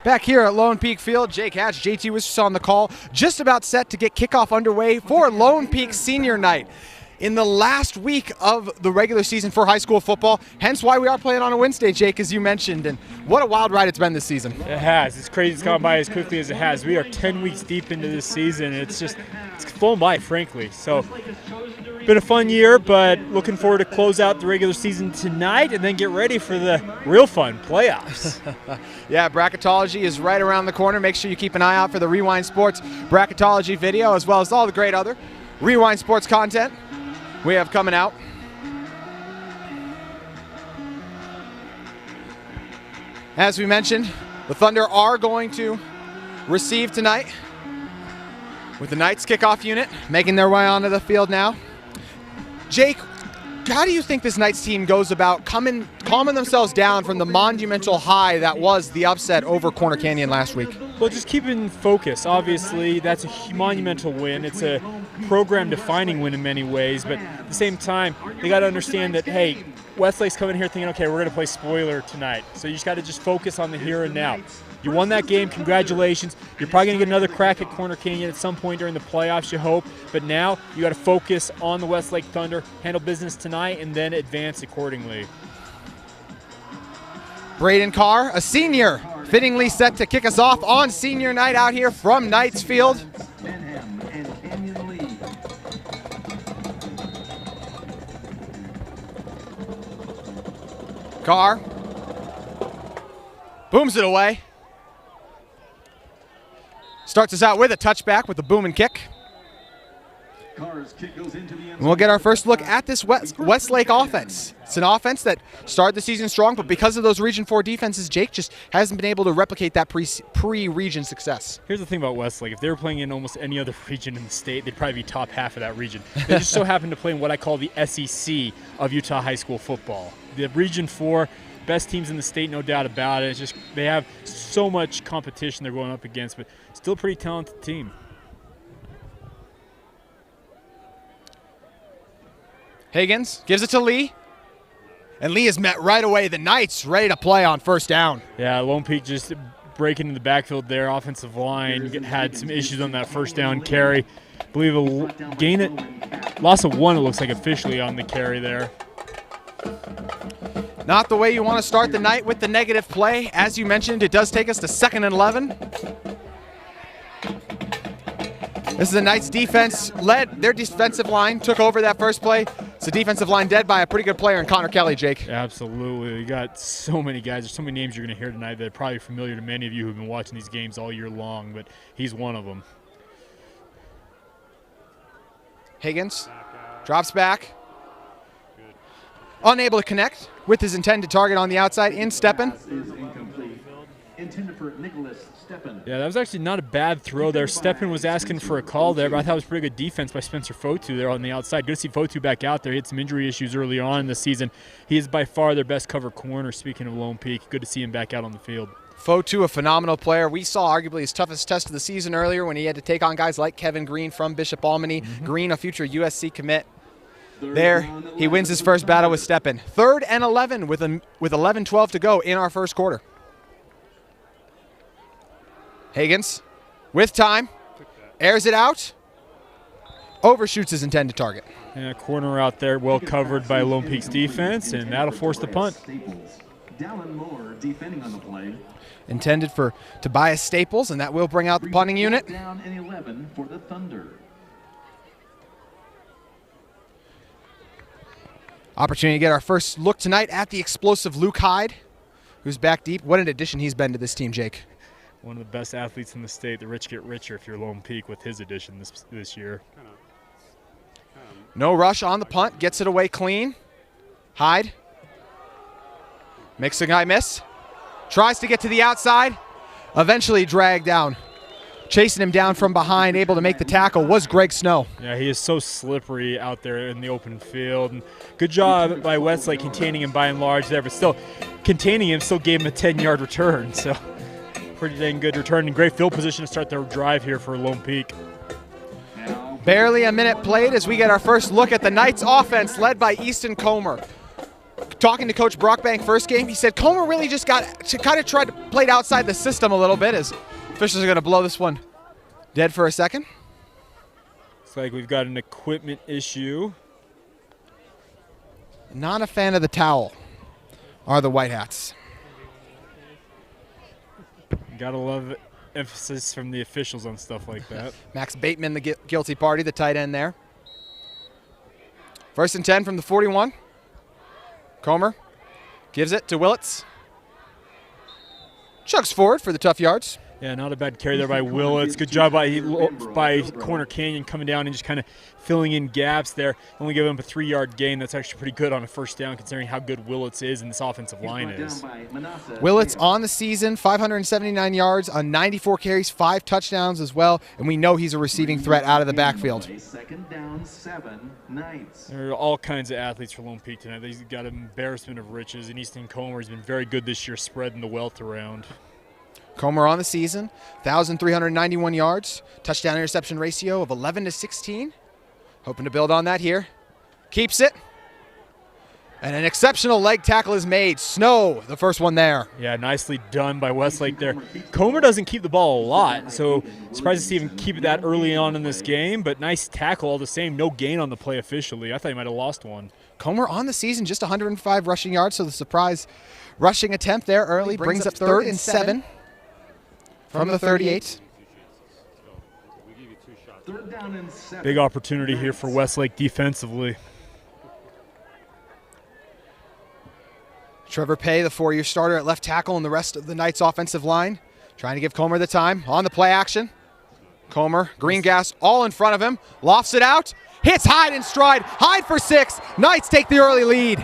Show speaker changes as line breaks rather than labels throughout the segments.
Back here at Lone Peak Field, Jake Hatch, JT was on the call, just about set to get kickoff underway for Lone Peak Senior Night in the last week of the regular season for high school football, hence why we are playing on a Wednesday, Jake, as you mentioned, and what a wild ride it's been this season.
It has. It's crazy it's gone by as quickly as it has. We are 10 weeks deep into this season, and it's flown by, frankly. So, been a fun year, but looking forward to close out the regular season tonight and then get ready for the real fun playoffs.
Yeah, bracketology is right around the corner. Make sure you keep an eye out for the Rewind Sports bracketology video, as well as all the great other Rewind Sports content we have coming out. As we mentioned, the Thunder are going to receive tonight with the Knights kickoff unit making their way onto the field now. Jake, how do you think this Knights team goes about calming themselves down from the monumental high that was the upset over Corner Canyon last week?
Well, just keeping focus. Obviously, that's a monumental win. It's a program-defining win in many ways, but at the same time, they got to understand that, hey, Westlake's coming here thinking, okay, we're going to play spoiler tonight. So you just got to just focus on the here and now. You won that game, congratulations. You're probably going to get another crack at Corner Canyon at some point during the playoffs, you hope. But now you got to focus on the Westlake Thunder, handle business tonight, and then advance accordingly.
Braden Carr, a senior, fittingly set to kick us off on senior night out here from Knights Field. Carr booms it away. Starts us out with a touchback with a booming kick. And we'll get our first look at this Westlake offense. It's an offense that started the season strong, but because of those Region 4 defenses, Jake just hasn't been able to replicate that pre-region success.
Here's the thing about Westlake. If they were playing in almost any other region in the state, they'd probably be top half of that region. They just so happen to play in what I call the SEC of Utah high school football. The Region 4, best teams in the state, no doubt about it. It's just they have so much competition they're going up against, but still a pretty talented team.
Higgins gives it to Lee, and Lee is met right away. The Knights ready to play on first down.
Yeah, Lone Peak just breaking in the backfield there. Offensive line had some issues on that first down carry. I believe loss of one, it looks like, officially on the carry there.
Not the way you want to start the night with the negative play. As you mentioned, it does take us to 2nd and 11. This is a Knights defense led. Their defensive line took over that first play. It's a defensive line led by a pretty good player in Connor Kelly, Jake.
Absolutely. You got so many guys. There's so many names you're going to hear tonight that are probably familiar to many of you who've been watching these games all year long, but he's one of them.
Higgins drops back. Unable to connect with his intended target on the outside in Steppen.
Yeah, that was actually not a bad throw there. Steppen was asking for a call there, but I thought it was pretty good defense by Spencer Fotu there on the outside. Good to see Fotu back out there. He had some injury issues early on in the season. He is by far their best cover corner, speaking of Lone Peak. Good to see him back out on the field.
Fotu, a phenomenal player. We saw arguably his toughest test of the season earlier when he had to take on guys like Kevin Green from Bishop Albany. Green, a future USC commit. There, he wins his first battle with Steppen. 3rd and 11 with 11-12 to go in our first quarter. Higgins, with time, airs it out, overshoots his intended target.
And a corner out there, well covered by Lone Peak's defense, and that'll force the punt.
Intended for Tobias Staples, and that will bring out the punting unit.
Down and 11 for the Thunder.
Opportunity to get our first look tonight at the explosive Luke Hyde, who's back deep. What an addition he's been to this team, Jake.
One of the best athletes in the state. The rich get richer if you're Lone Peak with his addition this year.
No rush on the punt. Gets it away clean. Hyde makes the guy miss. Tries to get to the outside. Eventually dragged down. Chasing him down from behind, able to make the tackle, was Greg Snow.
Yeah, he is so slippery out there in the open field. And good job by Westlake containing him by and large there, but still containing him still gave him a 10-yard return. So pretty dang good return and great field position to start their drive here for Lone Peak.
Barely a minute played as we get our first look at the Knights offense led by Easton Comer. talking to Coach Brockbank first game, he said Comer really just got to kind of try to play outside the system a little bit, as officials are going to blow this one dead for a second.
Looks like we've got an equipment issue.
Not a fan of the towel are the White Hats.
Gotta love emphasis from the officials on stuff like that.
Max Bateman, the guilty party, the tight end there. 1st and 10 from the 41. Comer gives it to Willits. Chugs forward for the tough yards.
Yeah, not a bad carry there by Willits. Good job by Corner Canyon coming down and just kind of filling in gaps there. Only give him a 3-yard gain. That's actually pretty good on a first down considering how good Willits is and this offensive line is.
Willits on the season, 579 yards on 94 carries, 5 touchdowns as well, and we know he's a receiving threat out of the backfield.
2nd down, 7 Knights.
There are all kinds of athletes for Lone Peak tonight. They've got an embarrassment of riches, and Easton Comer has been very good this year spreading the wealth around.
Comer on the season, 1,391 yards, touchdown interception ratio of 11-16. Hoping to build on that here. Keeps it. And an exceptional leg tackle is made. Snow, the first one there.
Yeah, nicely done by Westlake there. Comer doesn't keep the ball a lot, so surprised to see him keep it that early on in this game, but nice tackle all the same. No gain on the play officially. I thought he might have lost one.
Comer on the season, just 105 rushing yards, so the surprise rushing attempt there early brings up 3rd and 7 from the 38.
3rd down and 7.
Big opportunity here for Westlake defensively.
Trevor Pay, the 4-year starter at left tackle, and the rest of the Knights offensive line trying to give Comer the time on the play action. Comer, green gas all in front of him, lofts it out, hits Hyde in stride. Hyde for 6. Knights take the early lead.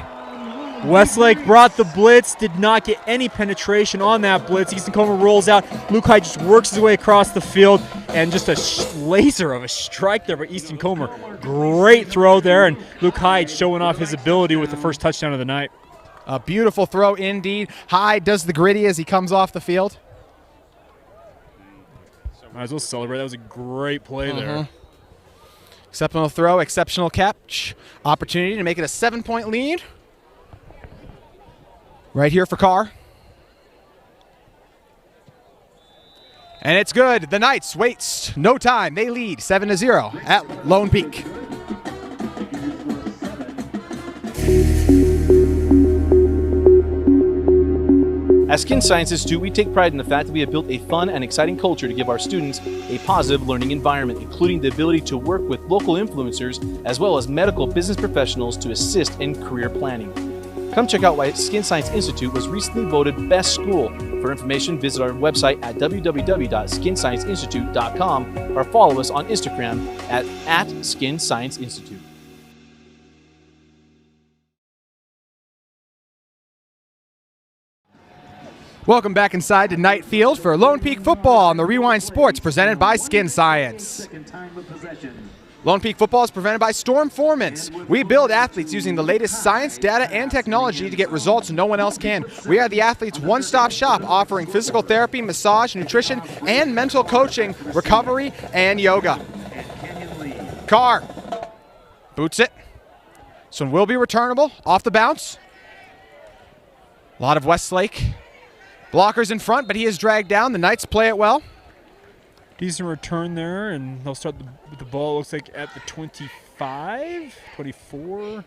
Westlake brought the blitz, did not get any penetration on that blitz. Easton Comer rolls out. Luke Hyde just works his way across the field, and just a laser of a strike there by Easton Comer. Great throw there, and Luke Hyde showing off his ability with the first touchdown of the night.
A beautiful throw indeed. Hyde does the gritty as he comes off the field.
Might as well celebrate. That was a great play there.
Exceptional throw, exceptional catch. Opportunity to make it a 7-point lead. Right here for Carr. And it's good. The Knights waste no time. They lead 7-0 at Lone Peak.
At Skin Science Institute, we take pride in the fact that we have built a fun and exciting culture to give our students a positive learning environment, including the ability to work with local influencers as well as medical business professionals to assist in career planning. Come check out why Skin Science Institute was recently voted Best School. For information, visit our website at www.skinscienceinstitute.com or follow us on Instagram at Skin Science Institute.
Welcome back inside to Knight Field for Lone Peak football on the Rewind Sports presented by Skin Science. Lone Peak football is presented by Storm Formans. We build athletes using the latest science, data, and technology to get results no one else can. We are the athletes' one-stop shop offering physical therapy, massage, nutrition, and mental coaching, recovery, and yoga. Carr boots it. This one will be returnable off the bounce. A lot of Westlake blockers in front, but he is dragged down. The Knights play it well.
Decent return there, and they'll start with the ball, looks like at the 25, 24.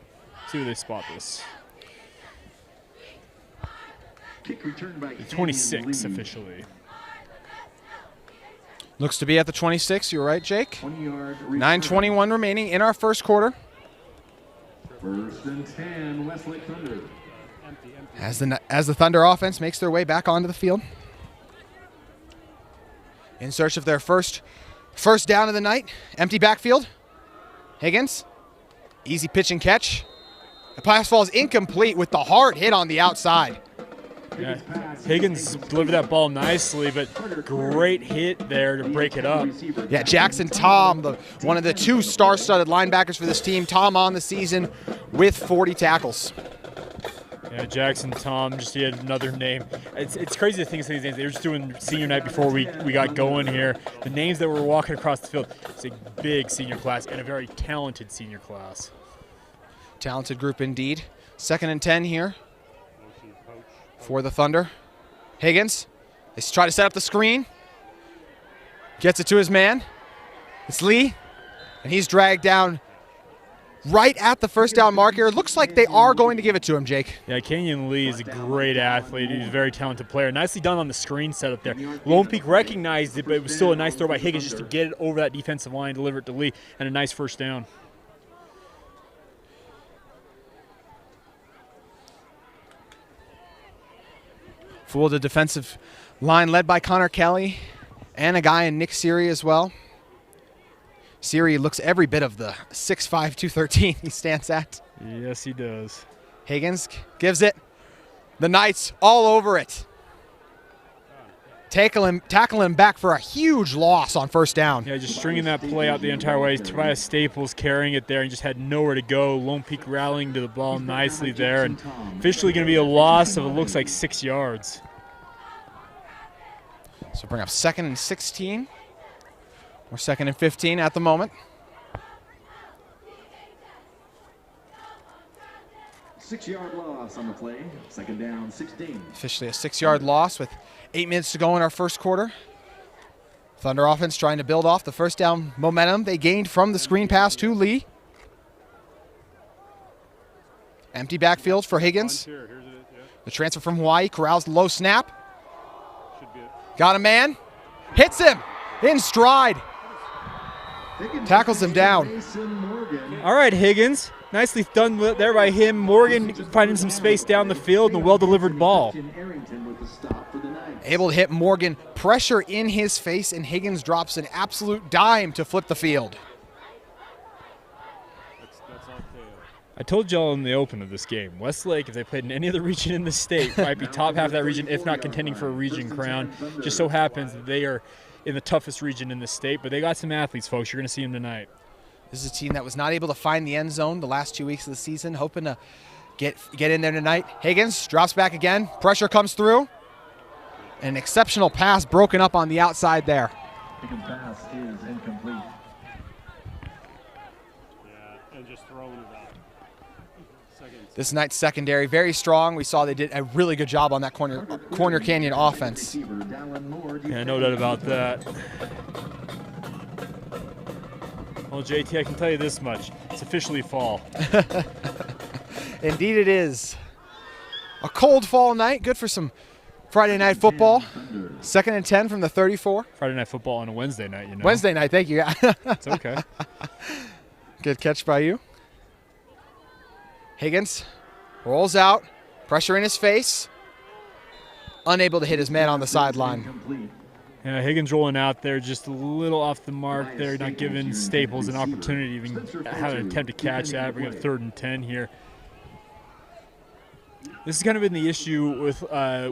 See where they spot this.
Kick return by
The 26 officially.
Looks to be at the 26. You're right, Jake.
20-yard
9:21 remaining in our first quarter.
1st and 10, Westlake Thunder.
As the Thunder offense makes their way back onto the field. In search of their first down of the night. Empty backfield. Higgins. Easy pitch and catch. The pass falls incomplete with the hard hit on the outside.
Yeah, Higgins delivered that ball nicely, but great hit there to break it up.
Yeah, Jackson Tom, one of the 2 star-studded linebackers for this team. Tom on the season with 40 tackles.
Yeah, Jackson Tom, just he had another name. It's crazy to think of these names. They were just doing senior night before we got going here. The names that were walking across the field, it's a big senior class and a very talented senior class.
Talented group indeed. 2nd and 10 here for the Thunder. Higgins, they try to set up the screen. Gets it to his man. It's Lee, and he's dragged down right at the first down marker. It looks like they are going to give it to him, Jake.
Yeah, Kenyon Lee is a great athlete. He's a very talented player. Nicely done on the screen setup there. Lone Peak recognized it, but it was still a nice throw by Higgins just to get it over that defensive line, deliver it to Lee, and a nice first down.
Full of the defensive line led by Connor Kelly and a guy in Nick Siri as well. Siri looks every bit of the 6'5", 213 he stands at.
Yes, he does.
Higgins gives it. The Knights all over it. Tackle him back for a huge loss on first down.
Yeah, just stringing that play out the entire way. Tobias Staples carrying it there and just had nowhere to go. Lone Peak rallying to the ball nicely there. And officially going to be a loss of, it looks like, 6 yards.
So bring up 2nd and 16. Or 2nd and 15 at the moment.
6-yard loss on the play. 2nd down, 16.
Officially a 6-yard loss with 8 minutes to go in our first quarter. Thunder offense trying to build off the first down momentum they gained from the screen pass to Lee. Empty backfield for Higgins. The transfer from Hawaii corrals the low snap. Got a man. Hits him in stride. Tackles him down.
All right, Higgins. Nicely done there by him. Morgan finding some space down the field and a well-delivered ball.
Able to hit Morgan. Pressure in his face, and Higgins drops an absolute dime to flip the field.
I told y'all in the open of this game, Westlake, if they played in any other region in the state, might be top half of that region, if not contending for a region crown. Just so happens that they are in the toughest region in the state, but they got some athletes, folks. You're going to see them tonight.
This is a team that was not able to find the end zone the last 2 weeks of the season, hoping to get in there tonight. Higgins drops back again. Pressure comes through. An exceptional pass broken up on the outside there.
Second pass is incomplete.
Yeah, and just throwing it out.
This night's secondary, very strong. We saw they did a really good job on that corner canyon offense.
Yeah, no doubt about that. Well, JT, I can tell you this much. It's officially fall.
Indeed it is. A cold fall night, good for some Friday night football. 2nd and 10 from the 34.
Friday night football on a Wednesday night, you know.
Wednesday night, thank you.
It's okay.
Good catch by you. Higgins rolls out, pressure in his face. Unable to hit his man on the sideline.
Yeah, Higgins rolling out there just a little off the mark there, not giving Staples an opportunity to even have an attempt to catch that. Bring up 3rd and 10 here. This has kind of been the issue with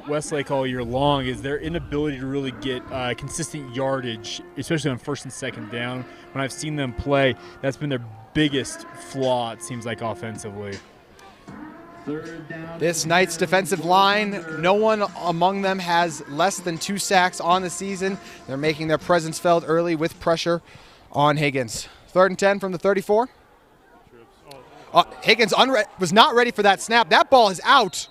Westlake all year long, is their inability to really get consistent yardage, especially on 1st and 2nd down. When I've seen them play, that's been their biggest flaw, it seems like, offensively.
This night's defensive line, no one among them has less than 2 sacks on the season. They're making their presence felt early with pressure on Higgins. 3rd and 10 from the 34. Higgins was not ready for that snap. That ball is out.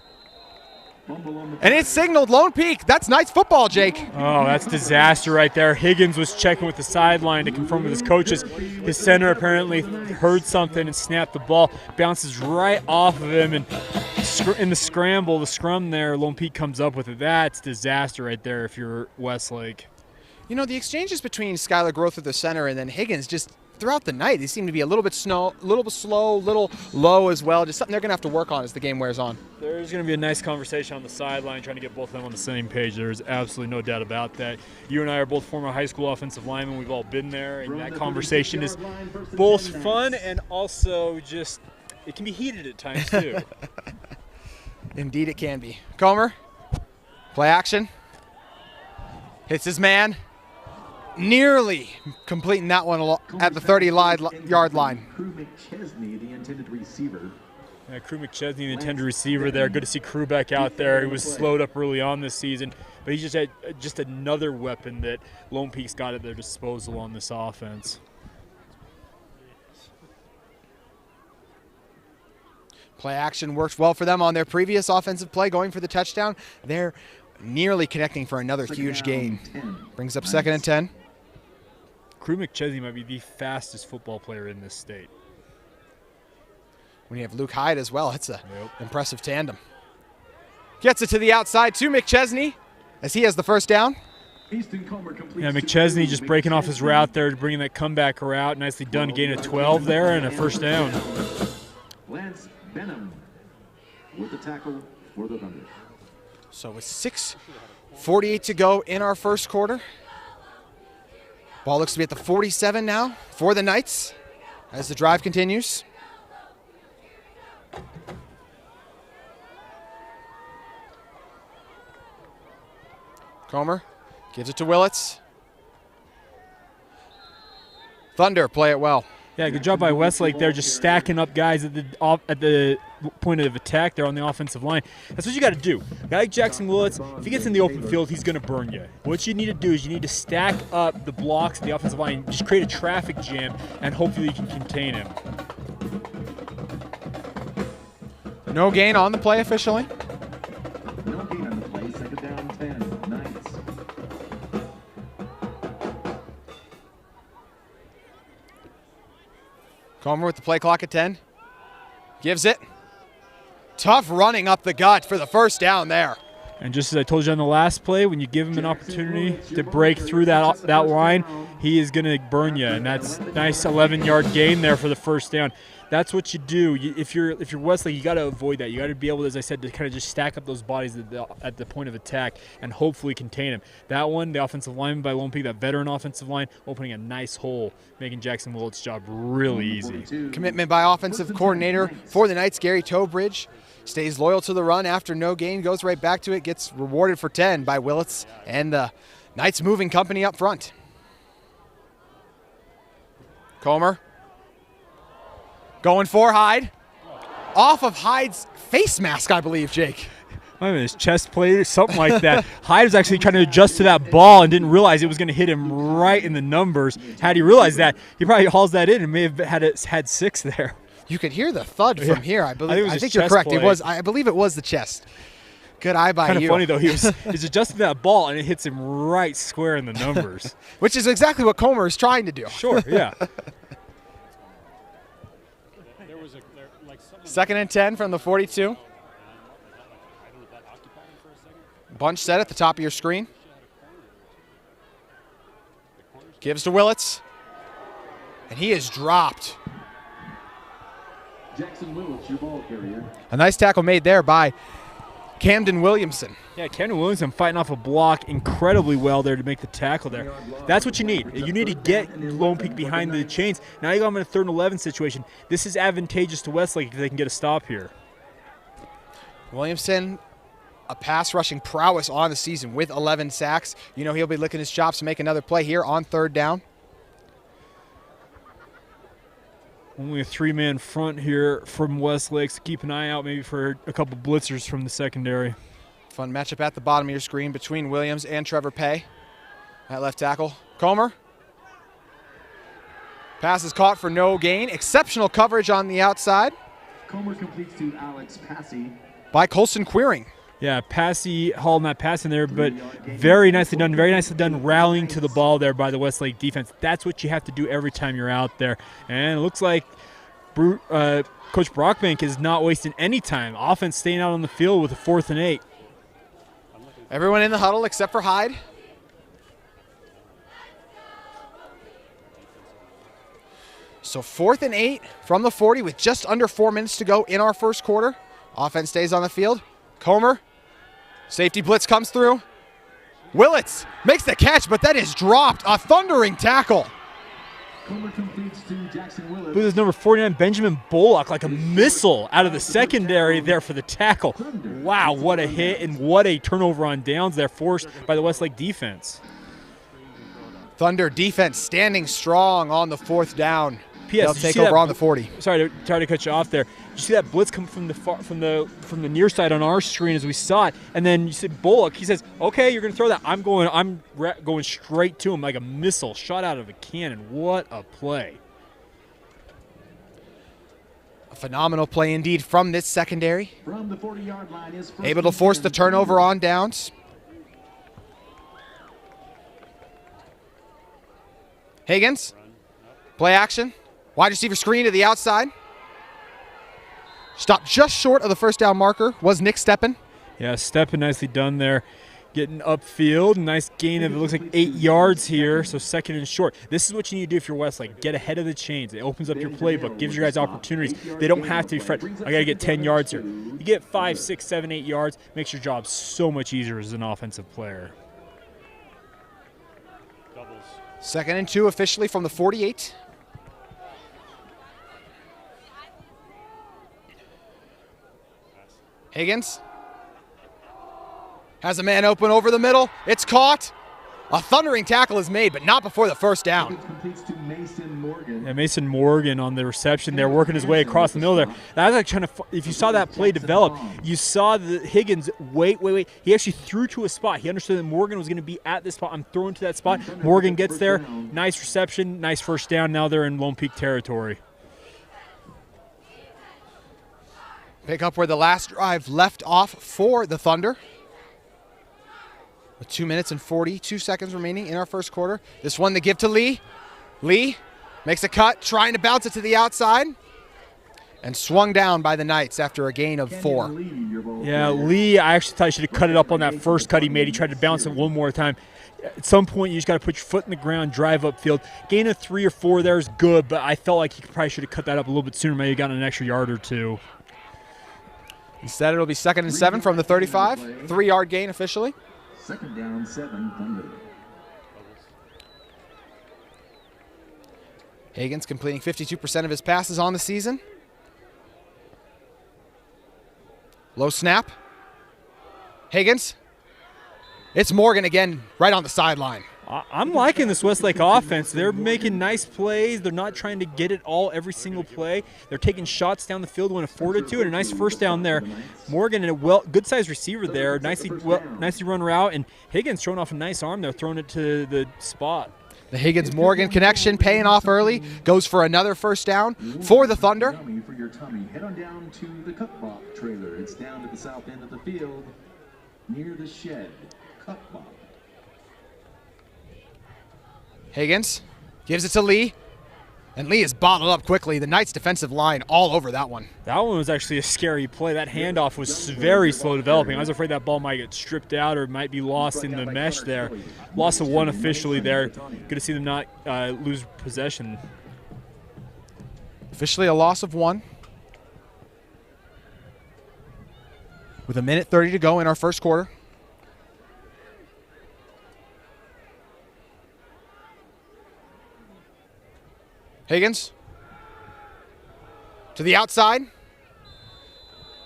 And it signaled Lone Peak. That's nice football, Jake.
Oh, that's disaster right there. Higgins was checking with the sideline to confirm with his coaches. His center apparently heard something and snapped the ball. Bounces right off of him, and in the scrum there, Lone Peak comes up with it. That's disaster right there if you're Westlake.
You know, the exchanges between Skylar Groth at the center and then Higgins just throughout the night, they seem to be a little bit slow, a little low as well. Just something they're going to have to work on as the game wears on.
There's going to be a nice conversation on the sideline trying to get both of them on the same page. There's absolutely no doubt about that. You and I are both former high school offensive linemen. We've all been there, and that conversation is both fun and also just, it can be heated at times too.
Indeed it can be. Comer, play action. Hits his man. Nearly completing that one at the 30-yard line.
Crew McChesney, the intended receiver.
Yeah, Crew McChesney, the intended receiver there. Good to see Crew back out there. He was slowed up early on this season, but he's just had just another weapon that Lone Peak's got at their disposal on this offense.
Play action worked well for them on their previous offensive play, going for the touchdown. They're nearly connecting for another huge gain. Brings up 2nd and 10.
Crew McChesney might be the fastest football player in this state.
When you have Luke Hyde as well, it's an impressive tandem. Gets it to the outside to McChesney as he has the first down.
Yeah, McChesney just breaking off his route there, bringing that comeback route. Nicely done, gain of 12 there and a first down.
Lance Benham with the tackle for the Thunder.
So with 6:48 to go in our first quarter. Ball looks to be at the 47 now for the Knights as the drive continues. Comer gives it to Willits. Thunder play it well.
Yeah, good job by Westlake there, just stacking up guys at the point of attack there on the offensive line. That's what you got to do. A guy like Jackson Willits, if he gets in the open field, he's going to burn you. What you need to do is you need to stack up the blocks of the offensive line, just create a traffic jam, and hopefully you can contain him.
No gain on the play officially.
No gain on the play. 2nd down, 10. Knights.
Comer with the play clock at 10. Gives it. Tough running up the gut for the first down there.
And just as I told you on the last play, when you give him an opportunity to break through that line, he is going to burn you. And that's nice 11-yard gain there for the first down. That's what you do. If you're Westlake, you got to avoid that. You got to be able, as I said, to kind of just stack up those bodies at the point of attack and hopefully contain him. That one, the offensive lineman by Lone Peak, that veteran offensive line, opening a nice hole, making Jackson Willett's job really easy.
Commitment by offensive coordinator for the Knights, Gary Tobridge. Stays loyal to the run after no gain, goes right back to it, gets rewarded for 10 by Willits and the Knights moving company up front. Comer going for Hyde. Off of Hyde's face mask, I believe, Jake.
Might have been his chest plate or something like that. Hyde was actually trying to adjust to that ball and didn't realize it was going to hit him right in the numbers. Had he realized that, he probably hauls that in and may have had 6 there.
You could hear the thud from here. I think you're
chest
correct.
plate.
I believe it was the chest. Good eye by you.
Kind of funny though. He's adjusting that ball and it hits him right square in the numbers.
Which is exactly what Comer is trying to do.
Sure. Yeah.
2nd and 10 from the 42. Bunch set at the top of your screen. Gives to Willits. And he is dropped.
Jackson Willits, your ball carrier.
A nice tackle made there by Camden Williamson.
Yeah, Camden Williamson fighting off a block incredibly well there to make the tackle there. That's what you need. You need to get Lone Peak behind the chains. Now you got them in a 3rd and 11 situation. This is advantageous to Westlake if they can get a stop here.
Williamson, a pass rushing prowess on the season with 11 sacks. You know he'll be licking his chops to make another play here on 3rd down.
Only a 3-man front here from Westlake, so keep an eye out maybe for a couple blitzers from the secondary.
Fun matchup at the bottom of your screen between Williams and Trevor Pay at left tackle. Comer. Pass is caught for no gain. Exceptional coverage on the outside.
Comer completes to Alex Passy.
By Colson Queering.
Yeah, Passy hauling that pass in there, but very nicely done. Very nicely done rallying to the ball there by the Westlake defense. That's what you have to do every time you're out there. And it looks like Coach Brockbank is not wasting any time. Offense staying out on the field with a 4th and 8.
Everyone in the huddle except for Hyde. So 4th and 8 from the 40 with just under 4 minutes to go in our first quarter. Offense stays on the field. Comer. Safety blitz comes through. Willits makes the catch, but that is dropped. A thundering tackle.
Comer completes to Jackson Willits.
With his number 49, Benjamin Bullock, like a missile out of the secondary there for the tackle. Wow, what a hit and what a turnover on downs there forced by the Westlake defense.
Thunder defense standing strong on the 4th down. They'll
P.S.
take over on the 40.
Sorry to try to cut you off there. You see that blitz come from the near side on our screen as we saw it, and then you said Bullock. He says, "Okay, you're going to throw that. I'm going straight to him like a missile shot out of a cannon." What a play!
Phenomenal play indeed from this secondary.
From the 40-yard line is first
Able to force the
and
turnover on downs. Higgins. Play action. Wide receiver screen to the outside. Stopped just short of the first down marker was Nick Steppen.
Yeah, Steppen nicely done there. Getting upfield. Nice gain of, it looks like 8 yards here, so second and short. This is what you need to do if you're Westlake. Get ahead of the chains. It opens up your playbook, gives your guys opportunities. They don't have to be fret. I got to get 10 yards here. You get 5, 6, 7, 8 yards, makes your job so much easier as an offensive player.
Doubles.
2nd and 2 officially from the 48. Higgins has a man open over the middle. It's caught. A thundering tackle is made, but not before the first down.
completes to Mason Morgan.
Yeah, Mason Morgan on the reception there, working his way across the middle there. That was like trying to, if you saw that play develop, you saw the Higgins wait. He actually threw to a spot. He understood that Morgan was going to be at this spot. I'm throwing to that spot. Morgan gets there. Nice reception, nice first down. Now they're in Lone Peak territory.
Pick up where the last drive left off for the Thunder. With 2 minutes and 42 seconds remaining in our first quarter. This one to give to Lee. Lee makes a cut, trying to bounce it to the outside. And swung down by the Knights after a gain of 4.
Yeah, Lee, I actually thought he should have cut it up on that first cut he made. He tried to bounce it one more time. At some point, you just got to put your foot in the ground, drive upfield. Gain of 3 or 4 there is good, but I felt like he probably should have cut that up a little bit sooner. Maybe gotten an extra yard or 2.
Instead, it'll be 2nd and 7 from the 35. 3-yard gain officially.
2nd down, 7, Thunder.
Higgins completing 52% of his passes on the season. Low snap. Higgins. It's Morgan again, right on the sideline.
I'm liking this Westlake offense. They're making nice plays. They're not trying to get it all every single play. They're taking shots down the field when afforded to, and a nice first down there. Morgan and a good-sized receiver there, nicely run route, and Higgins throwing off a nice arm there, throwing it to the spot.
The Higgins-Morgan connection paying off early. Goes for another first down for the Thunder.
For your tummy, head on down to the cut block trailer. It's down to the south end of the field, near the shed. Cut block.
Higgins gives it to Lee, and Lee is bottled up quickly. The Knights' defensive line all over that one.
That one was actually a scary play. That handoff was very slow developing. I was afraid that ball might get stripped out or might be lost in the mesh there. Loss of 1 officially there. Good to see them not lose possession.
Officially a loss of 1. With 1:30 to go in our first quarter. Higgins to the outside,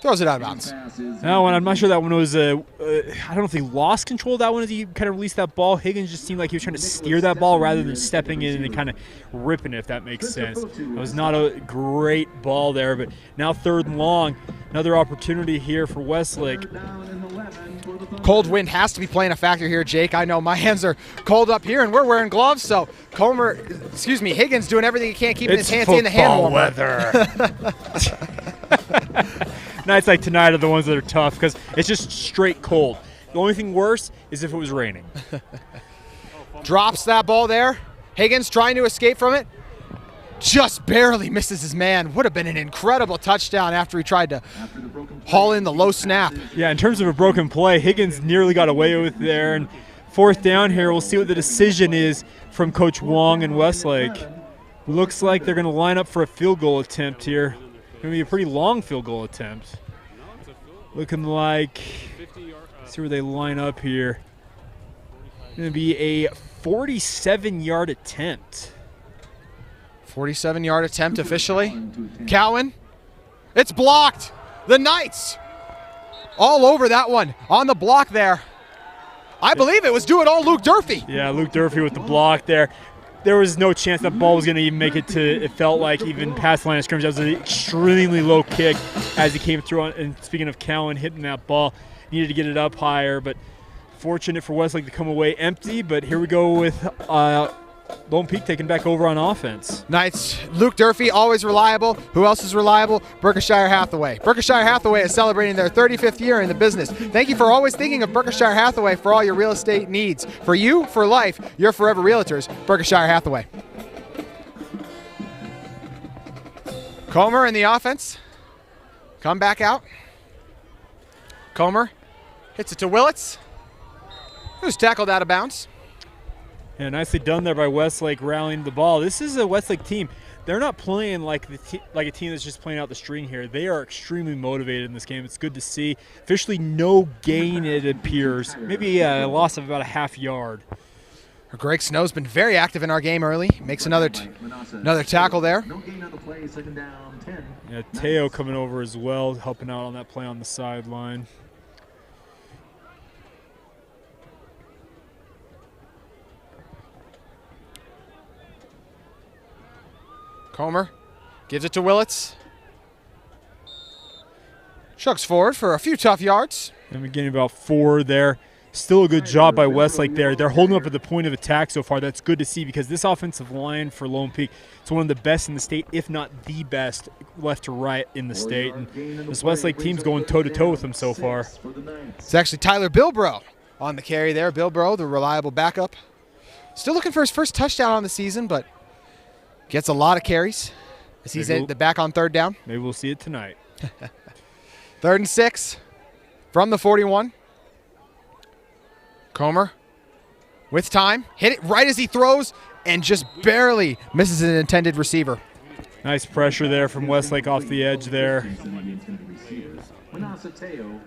throws it out of bounds.
No, and I'm not sure that one was I don't know if he lost control of that one as he kind of released that ball. Higgins just seemed like he was trying to steer that ball rather than stepping in and kind of ripping it, if that makes sense. It was not a great ball there, but now 3rd and long. Another opportunity here for Westlake.
Cold wind has to be playing a factor here, Jake. I know my hands are cold up here, and we're wearing gloves, so Higgins doing everything he can, keeping his hands in the hand warmer.
Weather. Nights like tonight are the ones that are tough because it's just straight cold. The only thing worse is if it was raining.
Drops that ball there. Higgins trying to escape from it. Just barely misses his man. Would have been an incredible touchdown after he tried to haul in the low snap.
Yeah, in terms of a broken play, Higgins nearly got away with there. And 4th down here, we'll see what the decision is from Coach Wong and Westlake. Looks like they're going to line up for a field goal attempt here. Going to be a pretty long field goal attempt. Looking like, let's see where they line up here. Going to be a 47-yard attempt.
47-yard attempt officially. Cowan. It's blocked. The Knights all over that one. On the block there. I believe it was due it all Luke Durfee.
Yeah, Luke Durfee with the block there. There was no chance that ball was going to even make it to, it felt like, even past the line of scrimmage. That was an extremely low kick as he came through. And speaking of Cowan hitting that ball, needed to get it up higher, but fortunate for Westlake to come away empty. But here we go with Lone Peak taking back over on offense.
Knights, Luke Durfee, always reliable. Who else is reliable? Berkshire Hathaway. Berkshire Hathaway is celebrating their 35th year in the business. Thank you for always thinking of Berkshire Hathaway for all your real estate needs. For you, for life, your forever realtors, Berkshire Hathaway. Comer in the offense. Come back out. Comer hits it to Willits, who's tackled out of bounds.
Yeah, nicely done there by Westlake rallying the ball. This is a Westlake team. They're not playing like a team that's just playing out the string here. They are extremely motivated in this game. It's good to see. Officially no gain, it appears. Maybe a loss of about a half yard.
Greg Snow's been very active in our game early. Makes another tackle there.
Yeah, Teo coming over as well, helping out on that play on the sideline.
Comer gives it to Willits. Chucks forward for a few tough yards.
And we're getting about 4 there. Still a good job by Westlake there. They're holding up at the point of attack so far. That's good to see because this offensive line for Lone Peak is one of the best in the state, if not the best, left to right in the state. And this Westlake team's going toe-to-toe with them so far.
It's actually Tyler Bilbrough on the carry there. Bilbrough, the reliable backup. Still looking for his first touchdown on the season, but gets a lot of carries as he's at the back on third down.
Maybe we'll see it tonight.
3rd and 6 from the 41. Comer with time, hit it right as he throws and just barely misses an intended receiver.
Nice pressure there from Westlake off the edge there.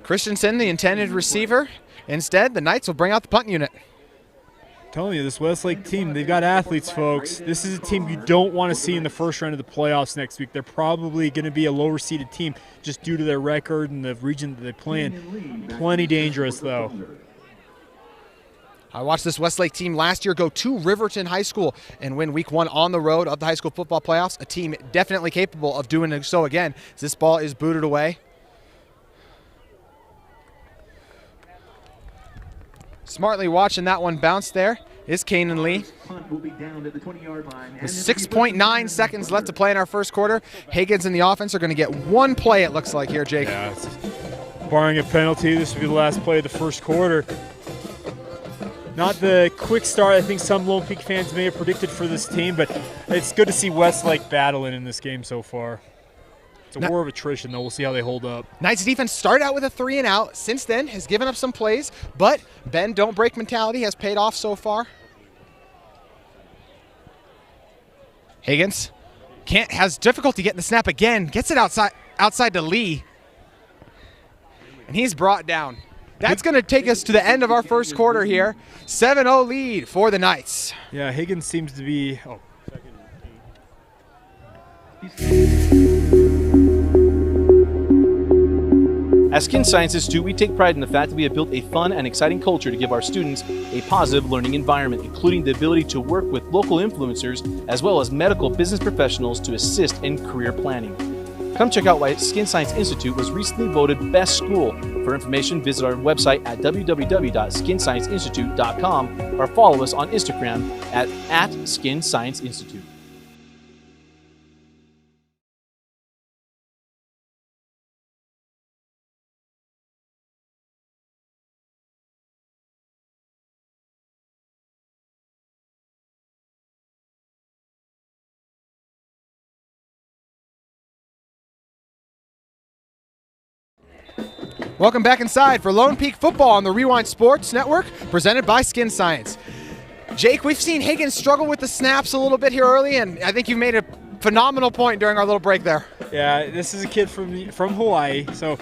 Christensen, the intended receiver. Instead, the Knights will bring out the punt unit.
I'm telling you, this Westlake team, they've got athletes, folks. This is a team you don't want to see in the first round of the playoffs next week. They're probably going to be a lower-seeded team just due to their record and the region that they play in. Plenty dangerous, though.
I watched this Westlake team last year go to Riverton High School and win week 1 on the road of the high school football playoffs. A team definitely capable of doing so again. This ball is booted away. Smartly watching that one bounce there is Kanan Lee. With 6.9 seconds left to play in our first quarter, Higgins and the offense are going to get one play, it looks like here, Jake.
Yeah, barring a penalty, this will be the last play of the first quarter. Not the quick start I think some Lone Peak fans may have predicted for this team, but it's good to see Westlake battling in this game so far. It's a war of attrition, though. We'll see how they hold up.
Knights defense started out with a 3 and out. Since then, has given up some plays, but bend, don't break mentality has paid off so far. Higgins has difficulty getting the snap again. Gets it outside to Lee, and he's brought down. That's going to take us to the end of our first quarter here. 7-0 lead for the Knights.
Yeah, Higgins seems to be.
At Skin Science Institute, we take pride in the fact that we have built a fun and exciting culture to give our students a positive learning environment, including the ability to work with local influencers as well as medical business professionals to assist in career planning. Come check out why Skin Science Institute was recently voted Best School. For information, visit our website at www.skinscienceinstitute.com or follow us on Instagram at Skin Science Institute.
Welcome back inside for Lone Peak Football on the Rewind Sports Network, presented by Skin Science. Jake, we've seen Higgins struggle with the snaps a little bit here early, and I think you made a phenomenal point during our little break there.
Yeah, this is a kid from Hawaii, so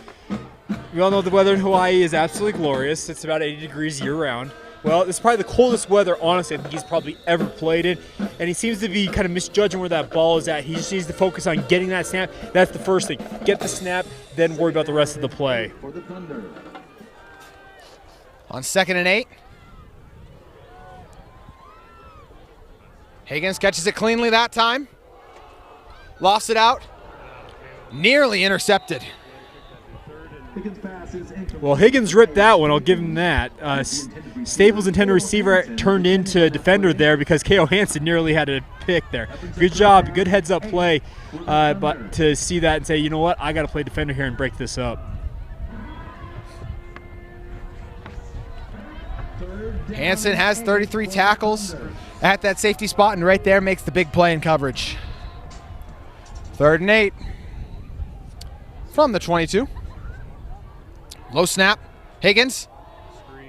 we all know the weather in Hawaii is absolutely glorious. It's about 80 degrees year-round. Well, it's probably the coldest weather, honestly, I think he's probably ever played in. And he seems to be kind of misjudging where that ball is at. He just needs to focus on getting that snap. That's the first thing. Get the snap, then worry about the rest of the play.
On 2nd and 8. Higgins catches it cleanly that time. Lost it out. Nearly
Well, Higgins ripped that one. I'll give him that. Staples' intended receiver turned into a defender there because K.O. Hansen nearly had a pick there. Good job, good heads-up play, but to see that and say, you know what, I got to play defender here and break this up.
Hansen has 33 tackles at that safety spot, and right there makes the big play in coverage. 3rd and 8 from the 22. Low snap. Higgins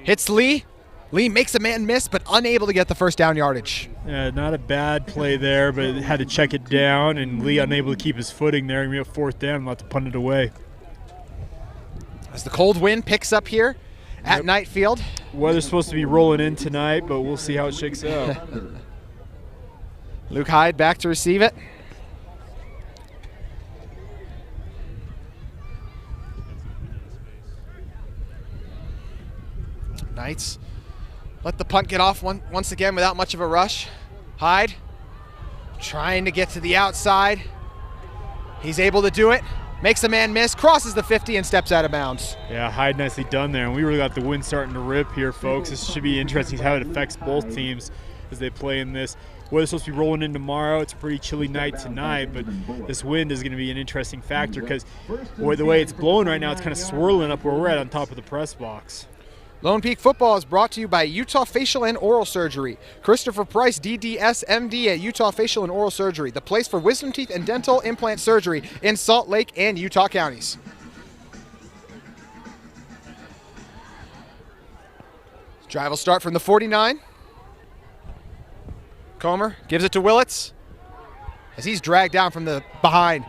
hits Lee. Lee makes a man miss, but unable to get the first down yardage.
Not a bad play there, but had to check it down, and Lee unable to keep his footing there. And we have 4th down and let to punt it away.
As the cold wind picks up here at Knight Field.
Weather's supposed to be rolling in tonight, but we'll see how it shakes out.
Luke Hyde back to receive it. Knights let the punt get off once again without much of a rush. Hyde trying to get to the outside. He's able to do it. Makes a man miss, crosses the 50, and steps out of bounds.
Yeah, Hyde nicely done there. And we really got the wind starting to rip here, folks. This should be interesting how it affects both teams as they play in this. Weather's supposed to be rolling in tomorrow. It's a pretty chilly night tonight, but this wind is going to be an interesting factor because the way it's blowing right now, it's kind of swirling up where we're at on top of the press box.
Lone Peak Football is brought to you by Utah Facial and Oral Surgery. Christopher Price, DDS, MD at Utah Facial and Oral Surgery, the place for wisdom teeth and dental implant surgery in Salt Lake and Utah counties. Drive will start from the 49. Comer gives it to Willits as he's dragged down from the behind.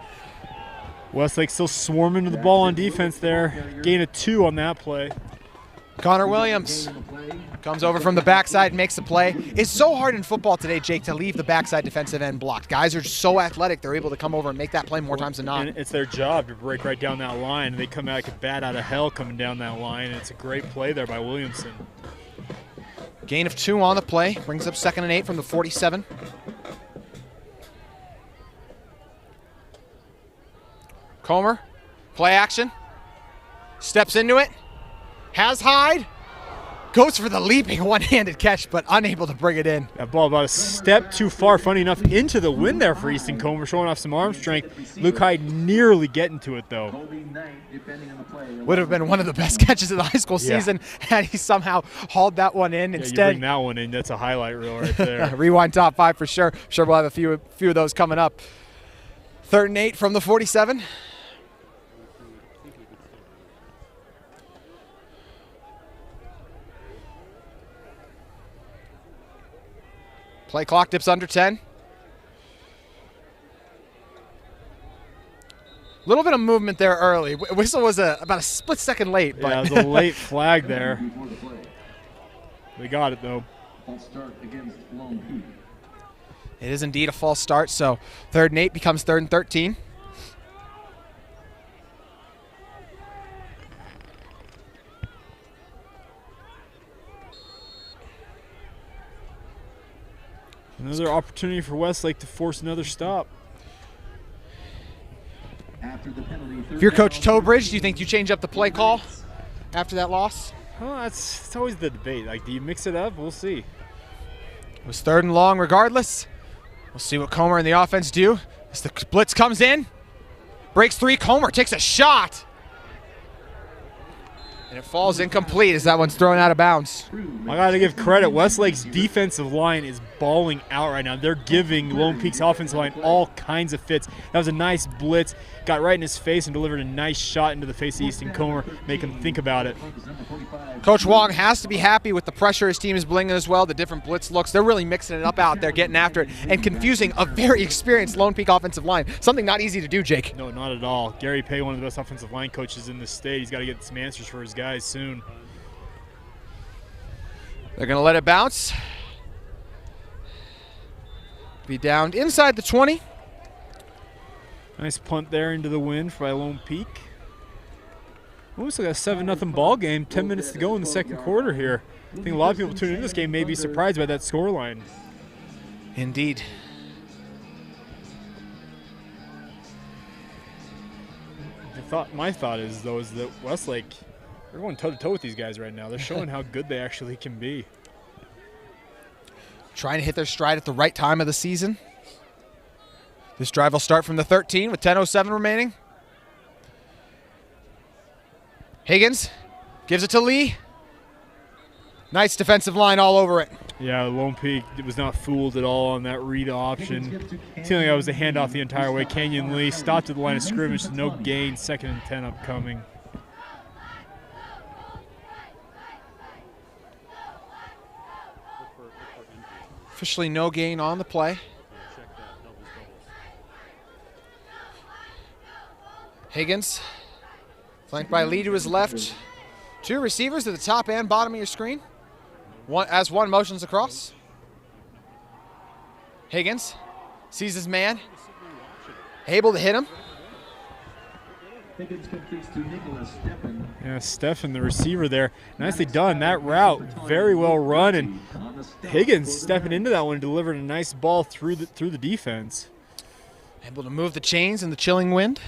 Westlake still swarming to the ball on defense there. Gain of 2 on that play.
Connor Williams comes over from the backside and makes the play. It's so hard in football today, Jake, to leave the backside defensive end blocked. Guys are so athletic, they're able to come over and make that play more times than not.
And it's their job to break right down that line. They come out like a bat out of hell coming down that line, and it's a great play there by Williamson.
Gain of 2 on the play, brings up 2nd and 8 from the 47. Comer, play action, steps into it. Has Hyde, goes for the leaping one-handed catch, but unable to bring it in.
That ball about a step too far, funny enough, into the wind there for Easton Comer, showing off some arm strength. Luke Hyde nearly getting to it, though.
Would have been one of the best catches of the high school season had he somehow hauled that one in. Instead,
you bring that one in, that's a highlight reel right there.
Rewind top 5 for sure. Sure we'll have a few of those coming up. 3rd and 8 from the 47. Play clock dips under 10. A little bit of movement there early. Whistle was about a split second late. But
yeah, it was a late flag there. We got it, though.
It is indeed a false start, so 3rd and 8 becomes 3rd and 13.
Another opportunity for Westlake to force another stop.
If you're Coach Tobridge, do you think you change up the play call after that loss?
Well, it's always the debate. Like, do you mix it up? We'll see.
It was 3rd and long regardless. We'll see what Comer and the offense do. As the blitz comes in, breaks 3, Comer takes a shot. And it falls incomplete as that one's thrown out of bounds.
I got to give credit. Westlake's defensive line is balling out right now. They're giving Lone Peak's offensive line all kinds of fits. That was a nice blitz. Got right in his face and delivered a nice shot into the face of Easton Comer, make him think about it.
Coach Wong has to be happy with the pressure his team is bringing as well, the different blitz looks. They're really mixing it up out there, getting after it, and confusing a very experienced Lone Peak offensive line. Something not easy to do, Jake.
No, not at all. Gary Pay, one of the best offensive line coaches in this state. He's got to get some answers for his guys soon.
They're going to let it bounce. Be downed inside the 20.
Nice punt there into the wind by Lone Peak. We still got a 7-0 ball game. 10 minutes to go in the second quarter here. I think a lot of people tuning into this game may be surprised by that scoreline.
Indeed.
My thought is, though, is that Westlake They're going toe-to-toe with these guys right now. They're showing how good they actually can be.
Trying to hit their stride at the right time of the season. This drive will start from the 13 with 10:07 remaining. Higgins gives it to Lee. Nice defensive line all over it.
Yeah, Lone Peak was not fooled at all on that read option. Seemed like that was a handoff the entire way. Kenyon Lee stopped at the line of scrimmage, no gain, 2nd and 10 upcoming.
Officially no gain on the play. Higgins, flanked by Lee to his left. 2 receivers at the top and bottom of your screen. One motions across. Higgins sees his man, able to hit him.
Higgins completes to Nicholas Steffen.
Yeah, Steffen, the receiver there. Nicely done. That route, very well run, and Higgins stepping into that one and delivering a nice ball through the defense.
Able to move the chains in the chilling wind.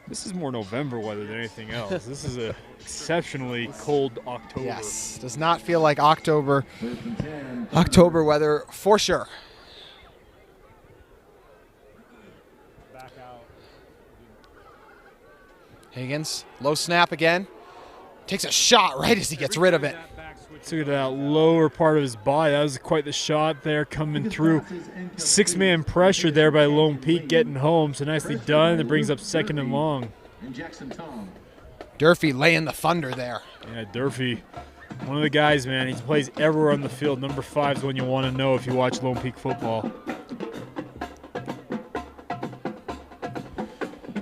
This is more November weather than anything else. This is a exceptionally cold October.
Yes, does not feel like October weather for sure. Higgins, low snap again. Takes a shot right as he gets rid of it.
Look at that lower part of his body. That was quite the shot there coming through. 6-man pressure there by Lone Peak getting home. So nicely done. It brings up 2nd and long.
Durfee laying the thunder there.
Yeah, Durfee, one of the guys, man. He plays everywhere on the field. Number 5 is one you want to know if you watch Lone Peak football.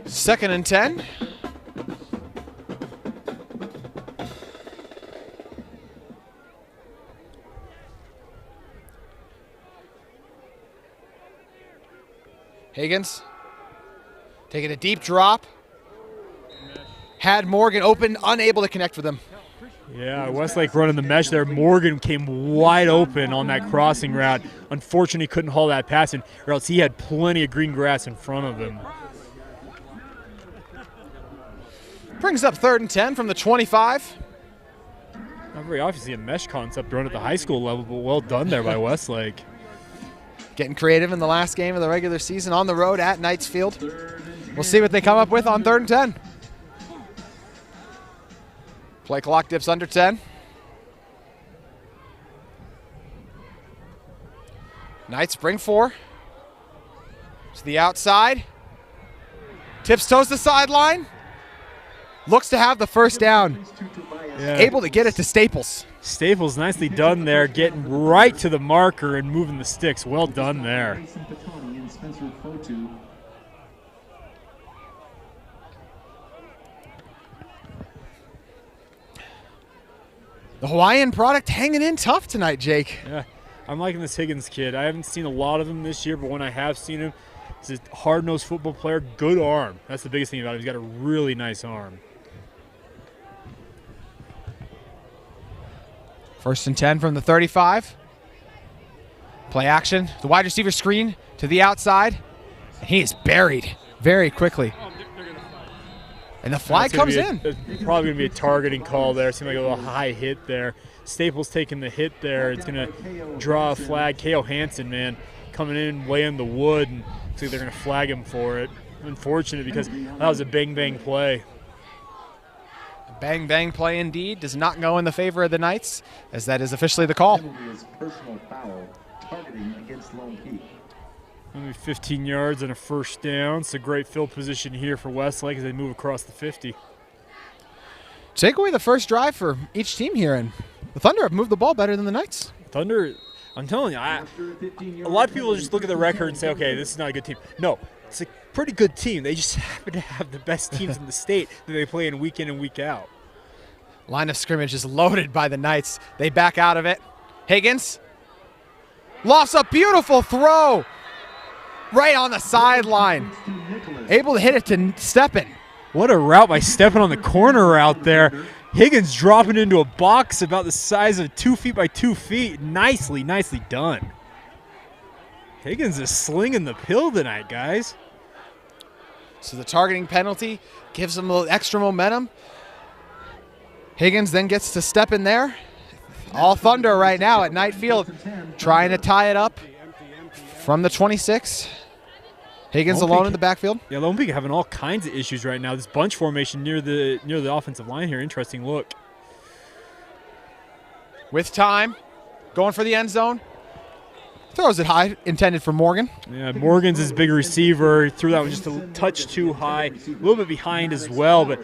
2nd and 10. Higgins taking a deep drop. Had Morgan open, unable to connect with him.
Yeah, Westlake running the mesh there. Morgan came wide open on that crossing route. Unfortunately, he couldn't haul that pass in, or else he had plenty of green grass in front of him.
Brings up 3rd and 10 from the 25.
Not very obviously a mesh concept run at the high school level, but well done there by Westlake.
Getting creative in the last game of the regular season on the road at Knights Field. We'll see what they come up with on 3rd and 10. Play clock dips under 10. Knights bring 4. To the outside. Tips toes the sideline. Looks to have the first down.
Yeah.
Able to get it to Staples.
Staples nicely done there, getting right to the marker and moving the sticks. Well done there.
The Hawaiian product hanging in tough tonight, Jake.
Yeah, I'm liking this Higgins kid. I haven't seen a lot of him this year, but when I have seen him, he's a hard-nosed football player, good arm. That's the biggest thing about him. He's got a really nice arm.
1st and 10 from the 35. Play action. The wide receiver screen to the outside. And he is buried very quickly. And the flag comes in.
It's probably going to be a targeting call there. It seemed like a little high hit there. Staples taking the hit there. It's going to draw a flag. K.O. Hansen, man, coming in, laying the wood. And looks like they're going to flag him for it. Unfortunate because that was a bang-bang play.
Bang, bang play indeed. Does not go in the favor of the Knights, as that is officially the call.
Personal foul, targeting against Lone Peak.
Only 15 yards and a 1st down. It's a great field position here for Westlake as they move across the 50.
Take away the first drive for each team here, and the Thunder have moved the ball better than the Knights.
Thunder, I'm telling you, a lot of people just look at the record and say, okay, this is not a good team. No, it's a pretty good team. They just happen to have the best teams in the state that they play in and week out.
Line of scrimmage is loaded by the Knights. They back out of it. Higgins lofts a beautiful throw right on the sideline. Able to hit it to Steppen.
What a route by Steppen on the corner route there. Higgins dropping into a box about the size of 2 feet by 2 feet. Nicely done. Higgins is slinging the pill tonight, guys.
So the targeting penalty gives them a little extra momentum. Higgins then gets to step in there. All Thunder right now at Knight Field, trying to tie it up from the 26. Higgins alone in the backfield.
Yeah, Lone Peak having all kinds of issues right now. This bunch formation near the offensive line here, interesting look.
With time, going for the end zone. Throws it high, intended for Morgan.
Yeah, Morgan's his big receiver. Threw that one just a touch too high, a little bit behind as well. But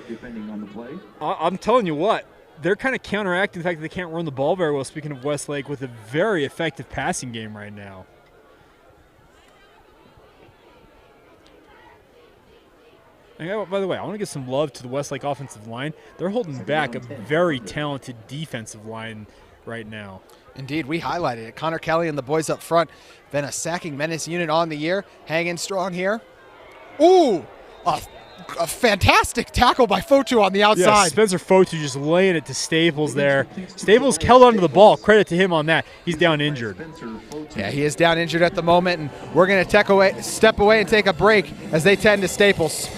I'm telling you what, they're kind of counteracting the fact that they can't run the ball very well, speaking of Westlake, with a very effective passing game right now. And by the way, I want to give some love to the Westlake offensive line. They're holding back a very talented defensive line right now.
Indeed, we highlighted it. Connor Kelly and the boys up front. Been a sacking menace unit on the year. Hanging strong here. Ooh, a fantastic tackle by Fotu on the outside.
Yeah, Spencer Fotu just laying it to Staples there. Staples held onto the ball. Credit to him on that. He's down injured.
Yeah, he is down injured at the moment, and we're going to step away and take a break as they tend to Staples.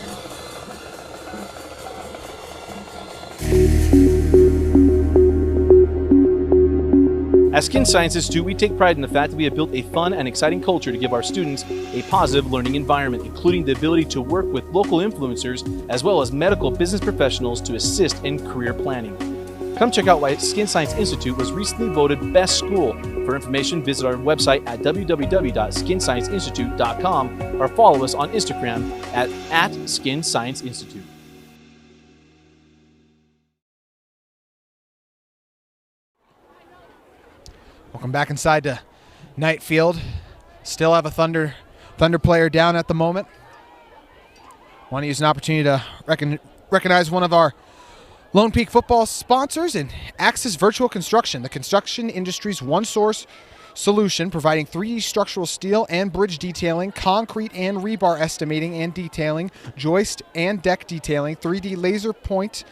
At Skin Science Institute, we take pride in the fact that we have built a fun and exciting culture to give our students a positive learning environment, including the ability to work with local influencers as well as medical business professionals to assist in career planning. Come check out why Skin Science Institute was recently voted Best School. For information, visit our website at www.skinscienceinstitute.com or follow us on Instagram at Skin Science Institute.
Welcome back inside to Knight Field. Still have a Thunder player down at the moment. Want to use an opportunity to recognize one of our Lone Peak football sponsors and Axis Virtual Construction, the construction industry's one-source solution, providing 3D structural steel and bridge detailing, concrete and rebar estimating and detailing, joist and deck detailing, 3D laser point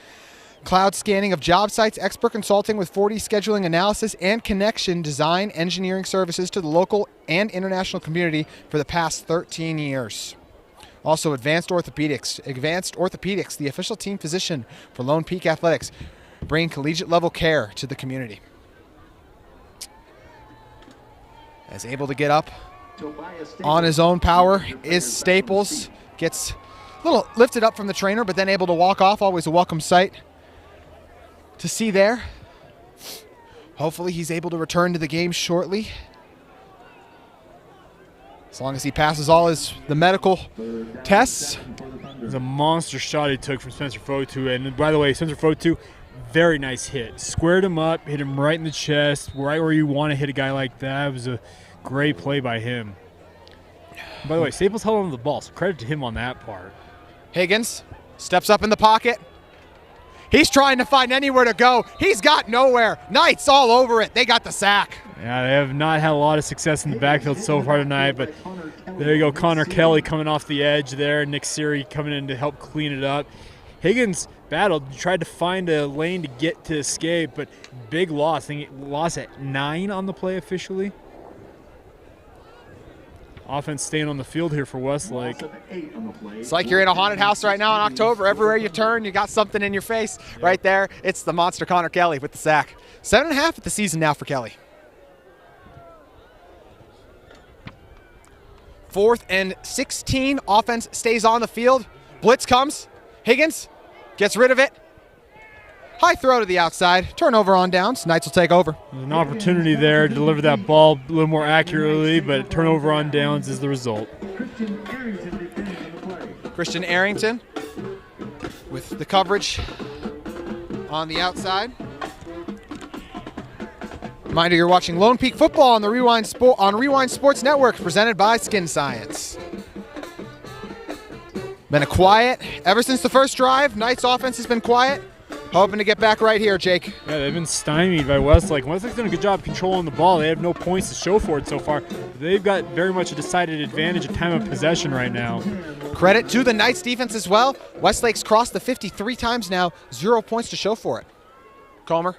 cloud scanning of job sites, expert consulting with 4D scheduling analysis, and connection design engineering services to the local and international community for the past 13 years. Also, Advanced Orthopedics, the official team physician for Lone Peak Athletics, bringing collegiate level care to the community. As able to get up on his own power is Staples. Gets a little lifted up from the trainer, but then able to walk off. Always a welcome sight to see there. Hopefully he's able to return to the game shortly, as long as he passes all the medical tests.
It was a monster shot he took from Spencer Fotu. And by the way, Spencer Fotu, very nice hit. Squared him up, hit him right in the chest, right where you want to hit a guy like that. It was a great play by him. By the way, Staples held on to the ball, so credit to him on that part.
Higgins steps up in the pocket. He's trying to find anywhere to go. He's got nowhere. Knight's all over it. They got the sack.
Yeah, they have not had a lot of success in the backfield so far tonight, but there you go. Connor Kelly coming off the edge there. Nick Siri coming in to help clean it up. Higgins battled, tried to find a lane to get to escape, but big loss. I think it lost at 9 on the play officially. Offense staying on the field here for Westlake.
It's like you're in a haunted house right now in October. Everywhere you turn, you got something in your face. Yep. Right there, it's the monster Connor Kelly with the sack. 7.5 at the season now for Kelly. 4th and 16. Offense stays on the field. Blitz comes. Higgins gets rid of it. High throw to the outside. Turnover on downs. Knights will take over.
There's an opportunity there to deliver that ball a little more accurately, but turnover on downs is the result.
Christian Arrington with the coverage on the outside. Reminder, you're watching Lone Peak Football on the Rewind Sports Network, presented by Skin Science. Been a quiet ever since the first drive. Knights offense has been quiet. Hoping to get back right here, Jake.
Yeah, they've been stymied by Westlake. Westlake's done a good job controlling the ball. They have no points to show for it so far. They've got very much a decided advantage at time of possession right now.
Credit to the Knights defense as well. Westlake's crossed the 50 3 times now. 0 points to show for it. Comer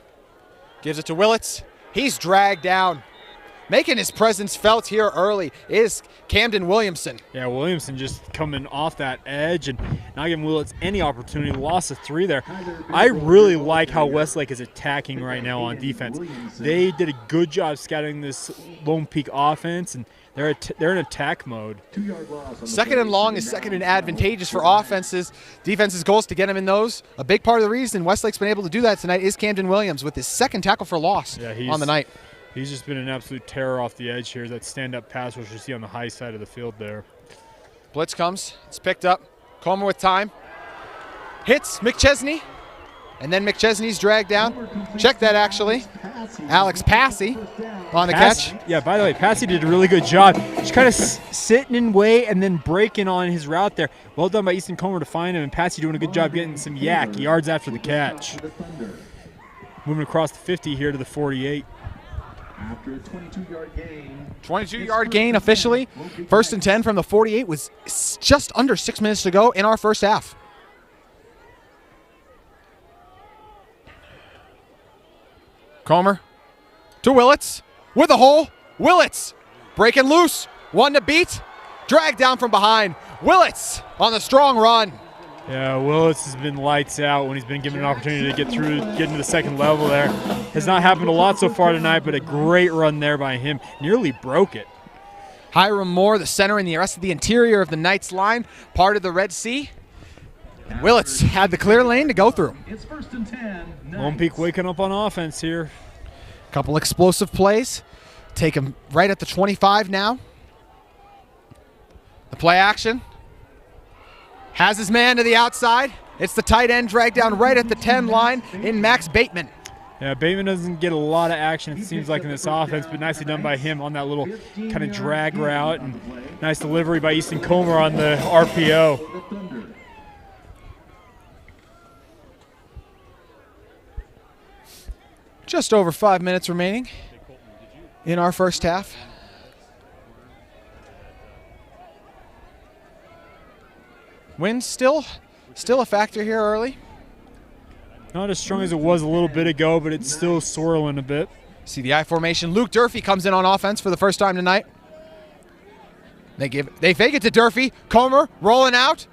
gives it to Willits. He's dragged down. making his presence felt here early is Camden Williamson.
Yeah, Williamson just coming off that edge and not giving Willits any opportunity. Loss of 3 there. I really like how Westlake is attacking right now on defense. They did a good job scouting this Lone Peak offense, and they're in attack mode.
Second and long is second and advantageous for offenses. Defense's goals to get them in those. A big part of the reason Westlake's been able to do that tonight is Camden Williams with his second tackle for loss on the night.
He's just been an absolute terror off the edge here. That stand-up pass, which you see on the high side of the field there.
Blitz comes. It's picked up. Comer with time. Hits McChesney. And then McChesney's dragged down. Check that, actually. Alex Passy on the catch.
Yeah, by the way, Passy did a really good job. Just kind of sitting in way and then breaking on his route there. Well done by Easton Comer to find him, and Passy doing a good job getting some yards after the catch. Moving across the 50 here to the 48.
After a 22-yard gain.
22-yard gain officially. First and 10 from the 48 with just under 6 minutes to go in our first half. Comer to Willits with a hole. Willits breaking loose. One to beat. Dragged down from behind. Willits on the strong run.
Yeah, Willits has been lights out when he's been given an opportunity to get into the second level there. Has not happened a lot so far tonight, but a great run there by him. Nearly broke it.
Hiram Moore, the center, and the rest of the interior of the Knights line, part of the Red Sea. And Willits had the clear lane to go through.
It's first and 10.
Lone Peak waking up on offense here.
Couple explosive plays. Take him right at the 25 now. The play action. Has his man to the outside. It's the tight end dragged down right at the 10 line in Max Bateman.
Yeah, Bateman doesn't get a lot of action, it seems like, in this offense, but nicely done by him on that little kind of drag route. And nice delivery by Easton Comer on the RPO.
Just over 5 minutes remaining in our first half. Wind still a factor here early.
Not as strong as it was a little bit ago, but it's still swirling a bit.
See the I formation. Luke Durfee comes in on offense for the first time tonight. They fake it to Durfee. Comer rolling out.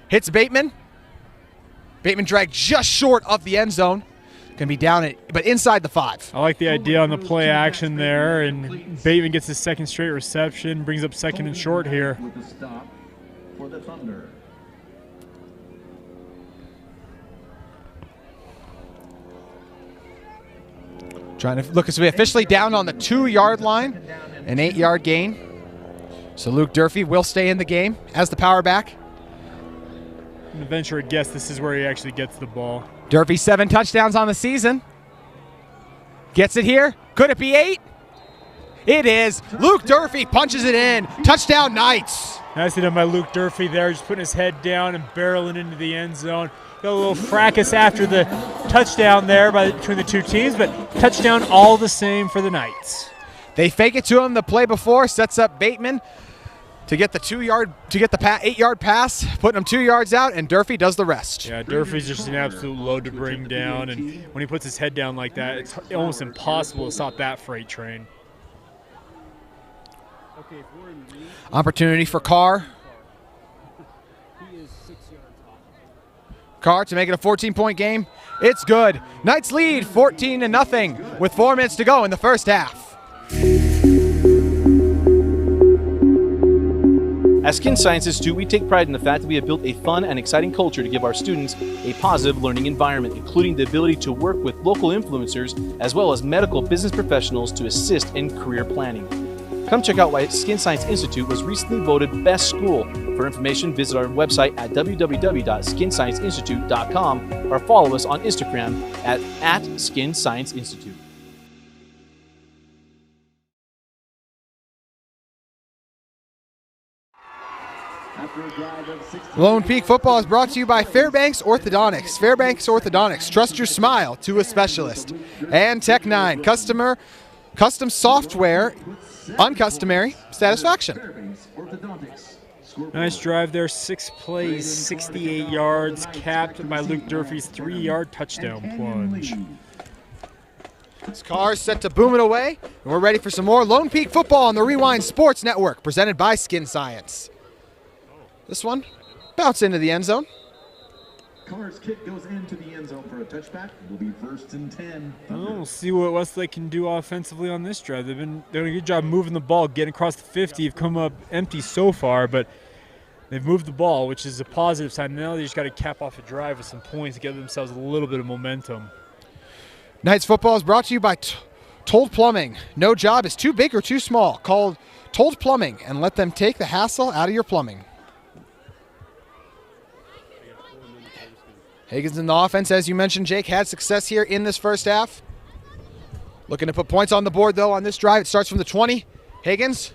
Hits Bateman. Bateman dragged just short of the end zone. Can be down but inside the 5.
I like the idea on the play action there, and Bateman gets his second straight reception, brings up second and short here.
With the stop for the Thunder.
Trying to look as we officially down on the 2-yard line. An 8-yard gain. So Luke Durfee will stay in the game as the power back.
I'm going to venture a guess this is where he actually gets the ball.
Durfee 7 touchdowns on the season. Gets it here. Could it be 8? It is. Luke Durfee punches it in. Touchdown Knights.
Nicely done by Luke Durfee there, just putting his head down and barreling into the end zone. Got a little fracas after the touchdown there between the two teams, but touchdown all the same for the Knights.
They fake it to him the play before, sets up Bateman to get the 8-yard pass, putting him 2 yards out, and Durfee does the rest.
Yeah, Durfee's just an absolute load to bring down, and when he puts his head down like that, it's almost impossible to stop that freight train.
Opportunity for Carr. Carr to make it a 14-point game. It's good. Knights lead 14-0 with 4 minutes to go in the first half.
At Skin Science Institute, we take pride in the fact that we have built a fun and exciting culture to give our students a positive learning environment, including the ability to work with local influencers as well as medical business professionals to assist in career planning. Come check out why Skin Science Institute was recently voted Best School. For information, visit our website at www.skinscienceinstitute.com or follow us on Instagram at Skin Science Institute.
Lone Peak football is brought to you by Fairbanks Orthodontics. Fairbanks Orthodontics, trust your smile to a specialist. And Tech9, custom software, uncustomary satisfaction.
Nice drive there, 6 plays, 68 yards, capped by Luke Durfee's 3-yard touchdown plunge.
This car is set to boom it away, and we're ready for some more Lone Peak football on the Rewind Sports Network, presented by Skin Science. This one, bounce into the end zone.
Carr's kick goes into the end zone for a touchback. It will be 1st and 10.
We'll see what Westlake can do offensively on this drive. They've been doing a good job moving the ball, getting across the 50. Have come up empty so far, but they've moved the ball, which is a positive sign. Now they just got to cap off a drive with some points to give themselves a little bit of momentum.
Knights football is brought to you by Told Plumbing. No job is too big or too small. Call Told Plumbing and let them take the hassle out of your plumbing. Higgins in the offense, as you mentioned, Jake, had success here in this first half. Looking to put points on the board, though, on this drive. It starts from the 20. Higgins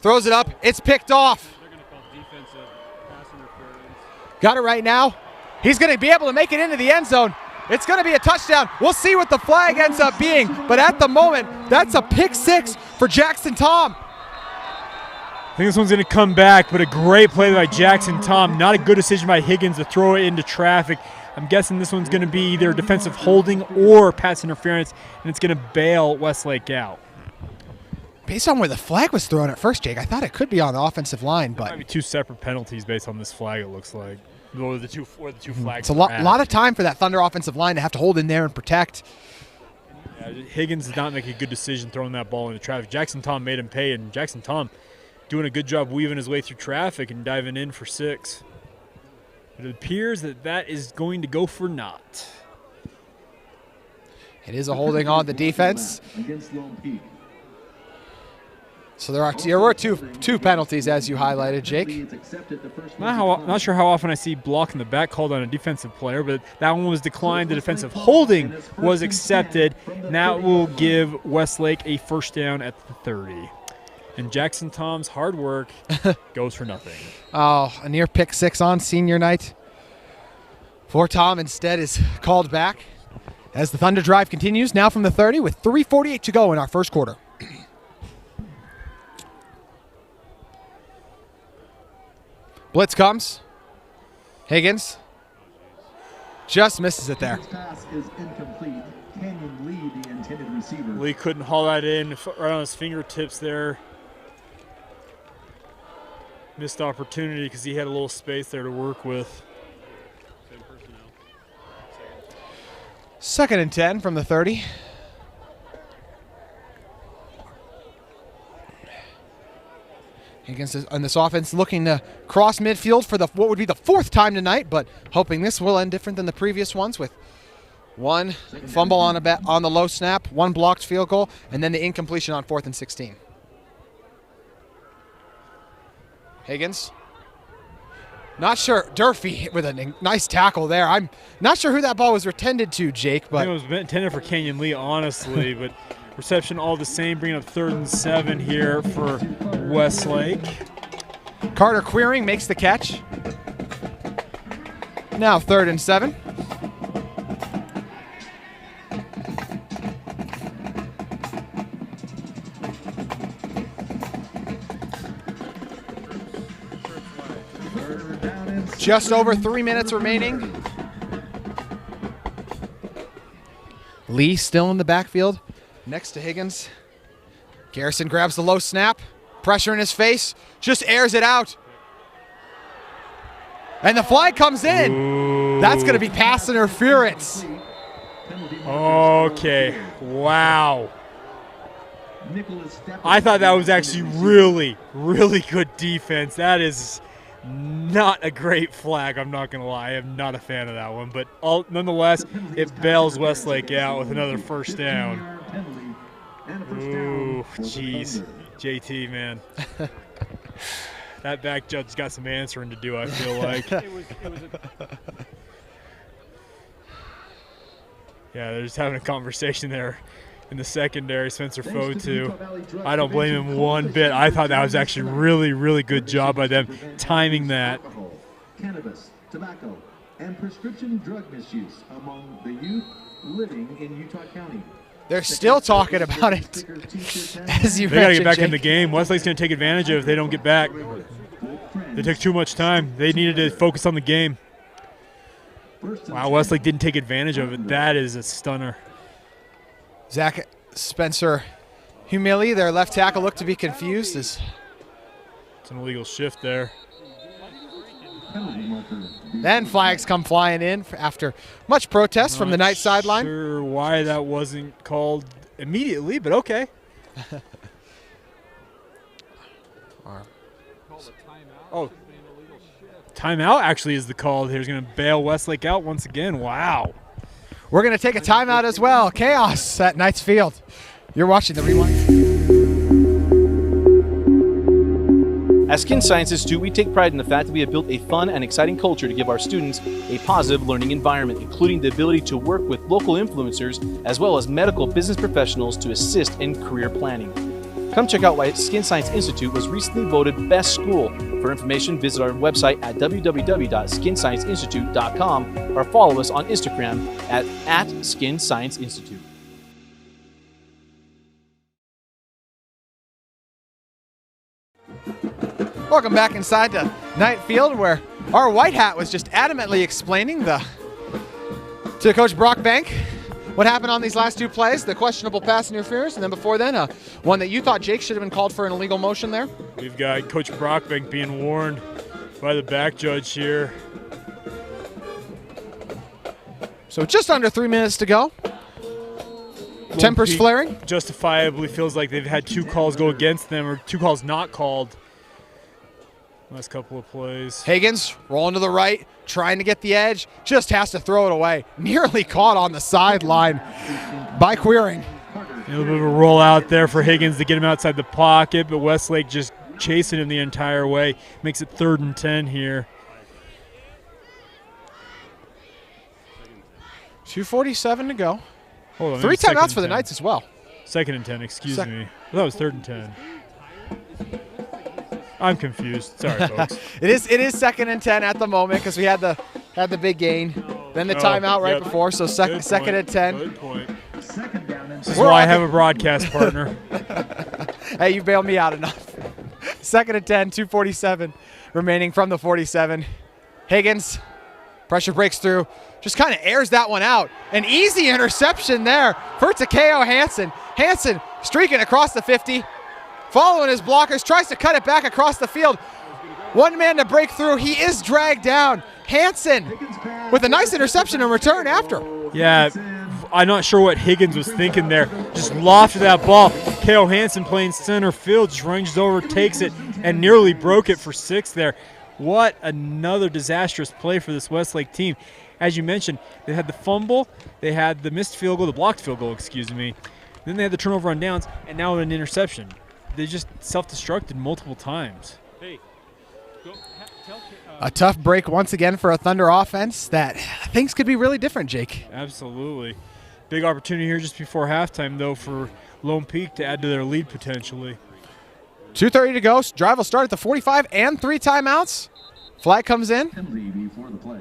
throws it up. It's picked off.
They're going to call defensive pass interference.
Got it right now. He's going to be able to make it into the end zone. It's going to be a touchdown. We'll see what the flag ends up being. But at the moment, that's a pick 6 for Jackson Tom.
I think this one's going to come back, but a great play by Jackson Tom. Not a good decision by Higgins to throw it into traffic. I'm guessing this one's going to be either defensive holding or pass interference, and it's going to bail Westlake out.
Based on where the flag was thrown at first, Jake, I thought it could be on the offensive line, but
Might be 2 separate penalties based on this flag, it looks like. Or the two flags.
it's a lot of time for that Thunder offensive line to have to hold in there and protect.
Yeah, Higgins did not make a good decision throwing that ball into traffic. Jackson Tom made him pay, and Jackson Tom doing a good job weaving his way through traffic and diving in for 6. But it appears that is going to go for naught.
It is a holding on the defense.
Against Lone Peak.
So there were two penalties, as you highlighted, Jake.
It's accepted. The first
Not sure how often I see block in the back called on a defensive player, but that one was declined. The defensive holding was accepted. And that will give Westlake a first down at the 30. And Jackson Tom's hard work goes for nothing.
Oh, a near pick 6 on senior night for Tom instead is called back as the Thunder drive continues now from the 30 with 3:48 to go in our first quarter. Blitz comes. Higgins just misses it there.
This pass is incomplete. Canyon Lee, the intended receiver.
Lee couldn't haul that in right on his fingertips there. Missed opportunity because he had a little space there to work with.
Same personnel.
2nd and 10 from the 30. Higgins on this offense looking to cross midfield for what would be the 4th time tonight, but hoping this will end different than the previous ones with one fumble on the low snap, 1 blocked field goal, and then the incompletion on 4th and 16. Higgins. Not sure. Durfee with a nice tackle there. I'm not sure who that ball was intended to, Jake,
I
but
think it was intended for Canyon Lee, honestly, but reception all the same, bringing up 3rd and 7 here for Westlake.
Carter Queering makes the catch. Now 3rd and 7. Just over 3 minutes remaining. Lee still in the backfield next to Higgins. Garrison grabs the low snap. Pressure in his face. Just airs it out. And the flag comes in.
Ooh.
That's going to be pass interference.
Okay. Wow. I thought that was actually really, really good defense. That is not a great flag, I'm not going to lie. I am not a fan of that one. But nonetheless, it bails Westlake out with another first down. Ooh, jeez. JT, man. That back judge got some answering to do, I feel like. Yeah, they're just having a conversation there in the secondary, Spencer Foe too. I don't blame him one bit. I thought that was actually really, really good job by them timing that.
Cannabis, tobacco, and prescription drug misuse among the youth living in Utah County.
They're still talking about it. As you
They got to get back
Jake.
in the game. Westlake's going to take advantage of it if they don't get back. They took too much time. They needed to focus on the game. Wow, Westlake didn't take advantage of it. That is a stunner.
Zach Spencer Humili, their left tackle, looked to be confused.
It's an illegal shift there.
Then flags come flying in after much protest from the Knight sideline.
Not sure why that wasn't called immediately, but okay. Oh, timeout actually is the call. He's going to bail Westlake out once again. Wow.
We're going to take a timeout as well. Chaos at Knight's Field. You're watching the rewind.
At Skin Science Institute, we take pride in the fact that we have built a fun and exciting culture to give our students a positive learning environment, including the ability to work with local influencers as well as medical business professionals to assist in career planning. Come check out why Skin Science Institute was recently voted Best School. For information, visit our website at www.skinscienceinstitute.com or follow us on Instagram at Skin Science Institute.
Welcome back inside to Knight Field, where our white hat was just adamantly explaining to Coach Brockbank what happened on these last two plays, the questionable pass interference, and then before then, one that you thought Jake should have been called for an illegal motion there.
We've got Coach Brockbank being warned by the back judge here.
So just under 3 minutes to go. Tempers flaring.
Justifiably feels like they've had two calls go against them, or two calls not called. Last couple of plays.
Higgins rolling to the right, trying to get the edge, just has to throw it away. Nearly caught on the sideline by Queering.
A little bit of a roll out there for Higgins to get him outside the pocket, but Westlake just chasing him the entire way. Makes it 3rd and 10 here.
2:47 to go.
Hold on,
3 timeouts for the Knights as well.
2nd and 10, excuse me. I thought it was 3rd and 10. I'm confused. Sorry, folks.
It is 2nd and 10 at the moment because we had the big gain, then the timeout right before. So second and 10.
Good point. This is why I have a broadcast partner.
Hey, you bailed me out enough. 2nd and 10, 2:47 remaining from the 47. Higgins, pressure breaks through, just kind of airs that one out. An easy interception there for Takeo Hansen. Hansen streaking across the 50. Following his blockers, tries to cut it back across the field. One man to break through. He is dragged down. Hansen with a nice interception and return after.
Yeah, I'm not sure what Higgins was thinking there. Just lofted that ball. K.O. Hansen playing center field, just ranges over, takes it, and nearly broke it for 6 there. What another disastrous play for this Westlake team. As you mentioned, they had the fumble, they had the missed field goal, the blocked field goal, excuse me. Then they had the turnover on downs, and now an interception. They just self-destructed multiple times. Hey,
a tough break once again for a Thunder offense that things could be really different, Jake.
Absolutely. Big opportunity here just before halftime, though, for Lone Peak to add to their lead potentially.
2:30 to go. Drive will start at the 45 and 3 timeouts. Flag comes in.
Before the play.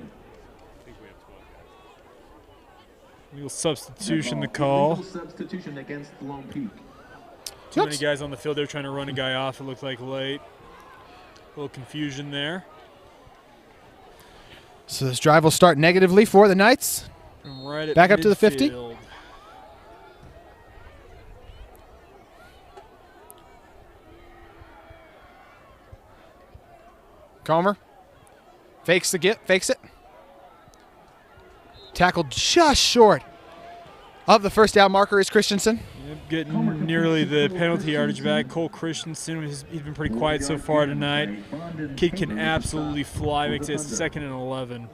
Legal substitution to call.
Legal substitution against Lone Peak.
Too many guys on the field. They're trying to run a guy off. It looked like late. A little confusion there.
So this drive will start negatively for the Knights.
From right at
back up to the 50.
midfield.
Comer fakes it. Tackled just short of the first down marker is Christensen.
Yep, getting nearly the penalty yardage back. Cole Christensen, he's been pretty quiet so far tonight. Kid can absolutely fly. Makes it 2nd and 11.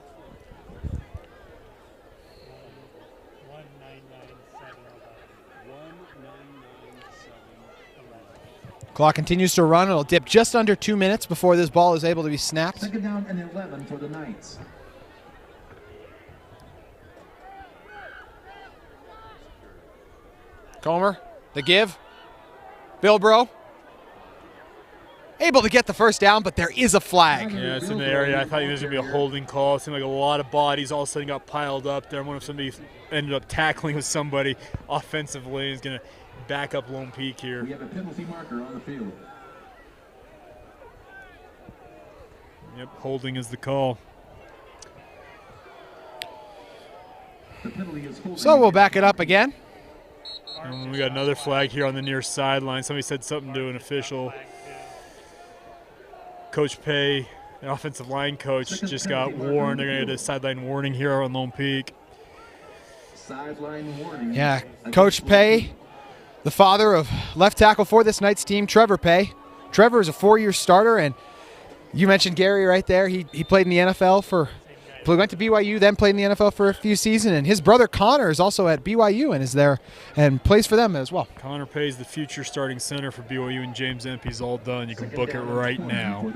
Clock continues to run. It'll dip just under 2 minutes before this ball is able to be snapped.
2nd down and 11 for the Knights.
Comer, the give. Bilbro. Able to get the first down, but there is a flag.
Yeah, it's in the area. I thought there was going to be a holding call. It seemed like a lot of bodies all of a sudden got piled up there. I wonder if somebody ended up tackling with somebody offensively. Is going to back up Lone Peak here.
We have a penalty marker on the field.
Yep, holding is the call.
The penalty is holding.
So we'll back it up again.
And we got another flag here on the near sideline. Somebody said something to an official. Coach Pay, an offensive line coach, just got warned. They're going to get a sideline warning here on Lone Peak.
Sideline warning.
Yeah, Coach Pay, the father of left tackle for this Knights team, Trevor Pay. Trevor is a 4-year starter, and you mentioned Gary right there. He played in the NFL went to BYU, then played in the NFL for a few seasons, and his brother Connor is also at BYU and is there and plays for them as well.
Connor Pay's the future starting center for BYU, and James Empey's all done. You can book it right now.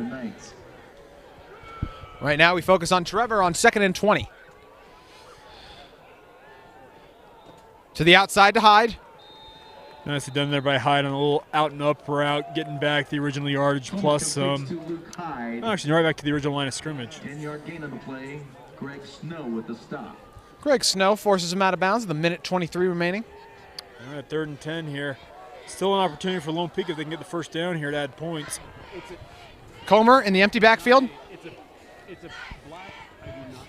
Right now we focus on Trevor on 2nd and 20. To the outside to Hyde.
Nicely done there by Hyde on a little out and up route, getting back the original yardage plus some. Actually, right back to the original line of scrimmage.
10-yard gain on the play. Greg Snow with the stop.
Greg Snow forces him out of bounds with a minute 23 remaining.
All right, 3rd and 10 here. Still an opportunity for Lone Peak if they can get the first down here to add points.
Comer in the empty backfield.
It's a black. I do not like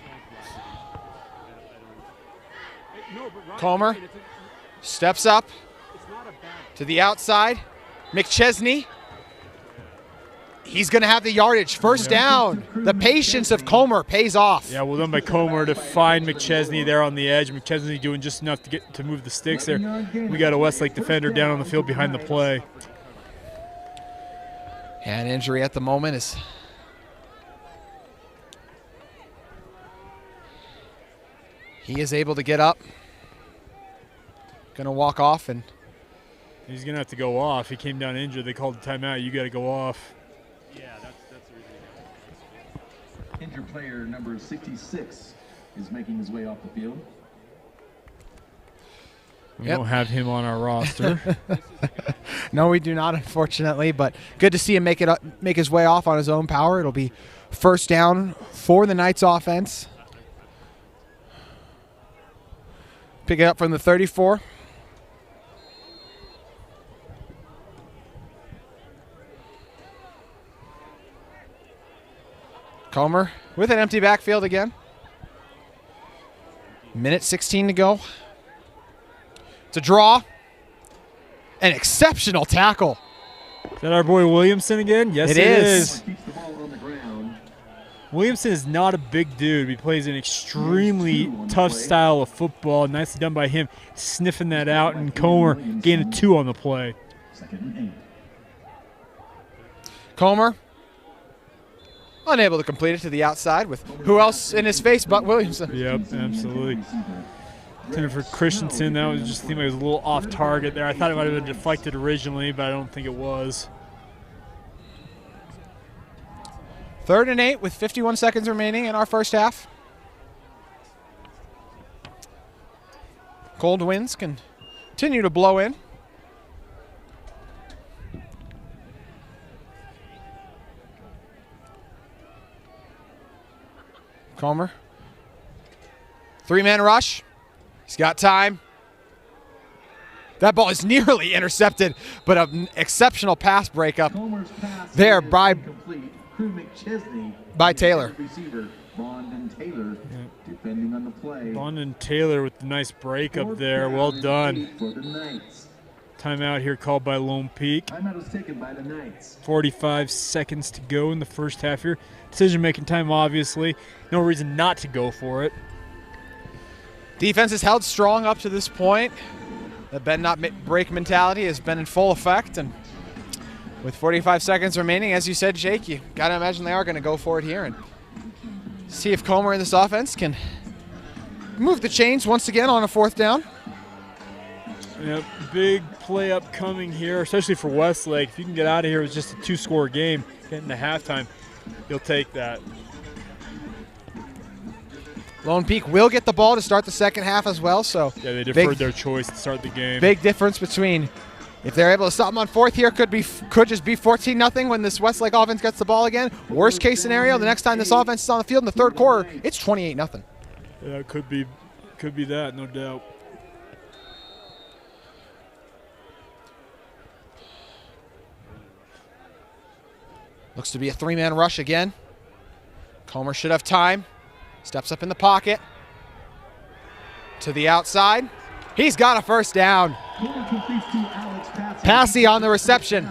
black. No, but Ryan,
Comer steps up
it's not a bad.
to the outside. McChesney. He's going to have the yardage. First down. The patience of Comer pays off.
Yeah, well done by Comer to find McChesney there on the edge. McChesney doing just enough to move the sticks there. We got a Westlake defender down on the field behind the play.
And injury at the moment is he is able to get up. Going to walk off, and
he's going to have to go off. He came down injured. They called the timeout. You got to go off.
Yeah, that's the reason.
Injured player number 66 is making his way off the field.
We don't have him on our roster.
No, we do not, unfortunately, but good to see him make his way off on his own power. It'll be first down for the Knights offense. Pick it up from the 34. Comer with an empty backfield again. Minute 16 to go. It's a draw. An exceptional tackle.
Is that our boy Williamson again? Yes,
it
is.
Keeps the ball on the ground.
Williamson is not a big dude. He plays an extremely tough style of football. Nicely done by him, sniffing that out, and Comer gaining 2 on the play.
2nd and 8.
Comer unable to complete it to the outside with who else in his face but Williamson.
Yep, absolutely. Intended for Christensen. That was just seemed like it was a little off target there. I thought it might have been deflected originally, but I don't think it was.
3rd and 8 with 51 seconds remaining in our first half. Cold winds continue to blow in. Comer. 3-man rush. He's got time. That ball is nearly intercepted, but an exceptional pass breakup there by Taylor.
Receiver Bond and Taylor defending on the play.
Bond and Taylor with the nice breakup there. Well done.
For the Knights.
Timeout here called by Lone Peak.
Timeout was taken by the Knights.
45 seconds to go in the first half here. Decision-making time, obviously. No reason not to go for it.
Defense has held strong up to this point. The bend not break mentality has been in full effect, and with 45 seconds remaining, as you said, Jake, you got to imagine they are going to go for it here and see if Comer in this offense can move the chains once again on a 4th down.
Yep, big play upcoming here, especially for Westlake. If you can get out of here with just a 2-score game, getting to halftime, you'll take that.
Lone Peak will get the ball to start the second half as well. So
yeah, they deferred their choice to start the game.
Big difference between if they're able to stop them on 4th here, could just be 14-0 when this Westlake offense gets the ball again. Worst case scenario, the next time this offense is on the field in the 3rd quarter, it's 28-0.
Yeah, it could be that, no doubt.
Looks to be a 3-man rush again. Comer should have time. Steps up in the pocket. To the outside. He's got a first down. Passy on the reception.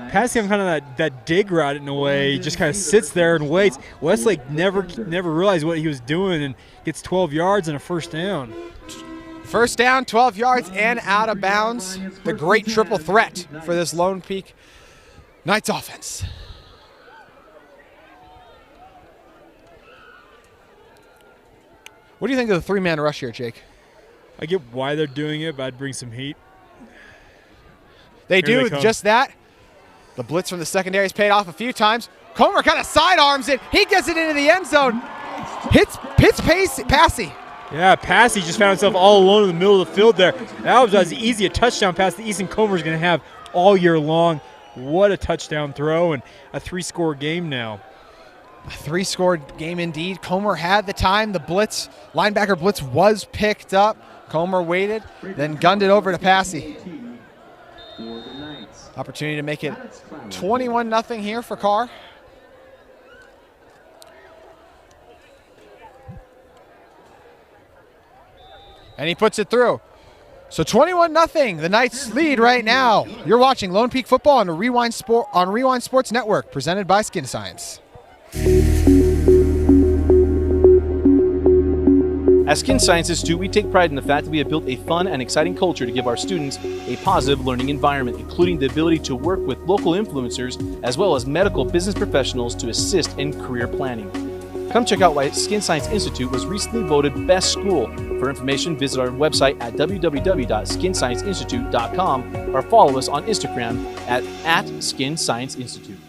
Passing on kind of that dig route in a way, just kind of sits there and waits. Westlake never realized what he was doing and gets 12 yards and a first down.
First down, 12 yards and out of bounds. The great triple threat for this Lone Peak Knights offense. What do you think of the three-man rush here, Jake?
I get why they're doing it, but I'd bring some heat.
They
Here
do
they come.
just that. The blitz from the secondary has paid off a few times. Comer kind of sidearms it. He gets it into the end zone. Hits Passy.
Yeah, Passy just found himself all alone in the middle of the field there. That was as easy a touchdown pass that Easton Comer is going to have all year long. What a touchdown throw and a 3-score game now.
A 3-score game indeed. Comer had the time. The blitz, linebacker blitz was picked up. Comer waited, then gunned it over to Passy. Opportunity to make it 21-0 here for Carr. And he puts it through. So 21-0, the Knights lead right now. You're watching Lone Peak Football on Rewind Sports Network, presented by Skin Science.
At Skin Science Institute, we take pride in the fact that we have built a fun and exciting culture to give our students a positive learning environment, including the ability to work with local influencers as well as medical business professionals to assist in career planning. Come check out why Skin Science Institute was recently voted Best School. For information, visit our website at www.skinscienceinstitute.com or follow us on Instagram at Skin Science Institute.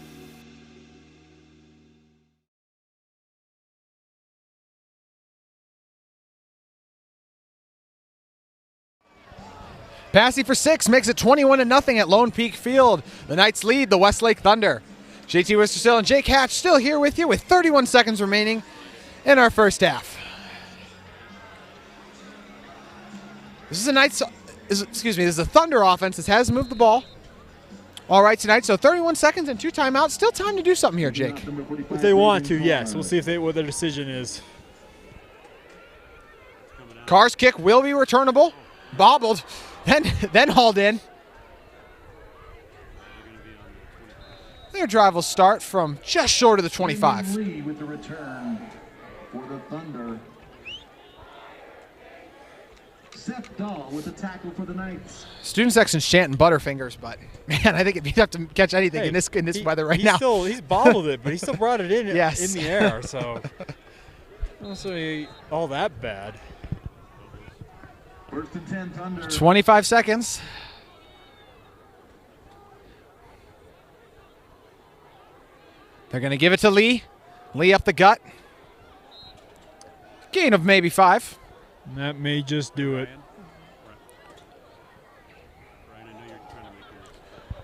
Passy for 6 makes it 21-0 at Lone Peak Field. The Knights lead the Westlake Thunder. JT Wistersill and Jake Hatch still here with you with 31 seconds remaining in our first half. This is a Thunder offense that has moved the ball all right tonight. So 31 seconds and 2 timeouts. Still time to do something here, Jake.
If they want to, yes. We'll see what their decision is.
Carr's kick will be returnable. Bobbled, then hauled in. Their drive will start from just short of the 25.
With the return for the Thunder. Seth Dahl with the tackle for the Knights.
Student section's chanting Butterfingers, but man, I think it'd be tough to catch anything in this weather right now.
He's bobbled it, but he still brought it in
Yes.
in the air. So, not so all that bad.
First and 10 Thunder.
25 seconds. They're going to give it to Lee. Lee up the gut. Gain of maybe 5.
That may just do it.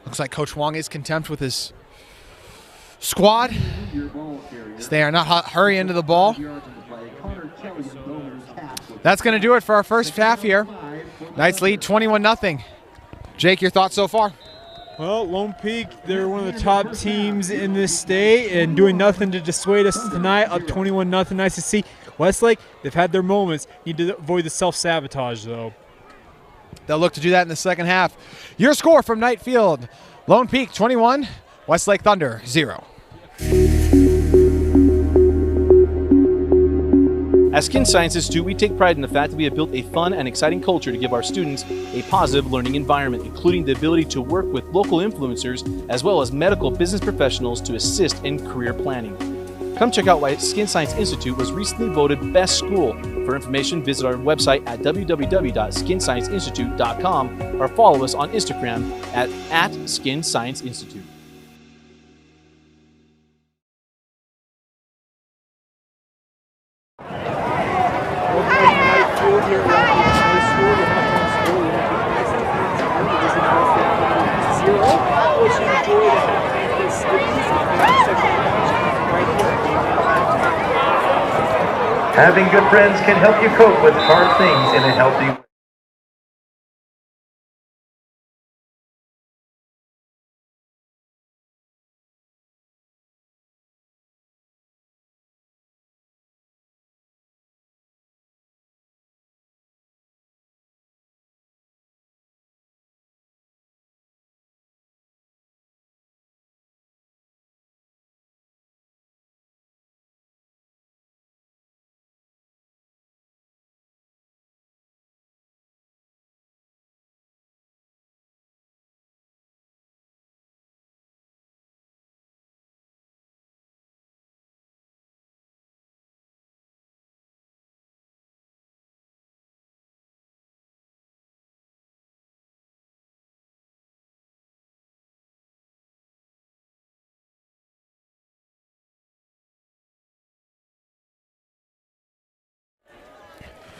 Looks like Coach Wong is content with his squad, as they are not hurrying to the ball. That's going to do it for our first half here. Knights lead 21-0. Jake, your thoughts so far?
Well, Lone Peak, they're one of the top teams in this state and doing nothing to dissuade us tonight, up 21-0. Nice to see. Westlake, they've had their moments. Need to avoid the self-sabotage, though.
They'll look to do that in the second half. Your score from Knight Field: Lone Peak 21, Westlake Thunder 0.
At Skin Science Institute, we take pride in the fact that we have built a fun and exciting culture to give our students a positive learning environment, including the ability to work with local influencers as well as medical business professionals to assist in career planning. Come check out why Skin Science Institute was recently voted Best School. For information, visit our website at www.skinscienceinstitute.com or follow us on Instagram at Skin Science Institute.
Having good friends can help you cope with hard things in a healthy way.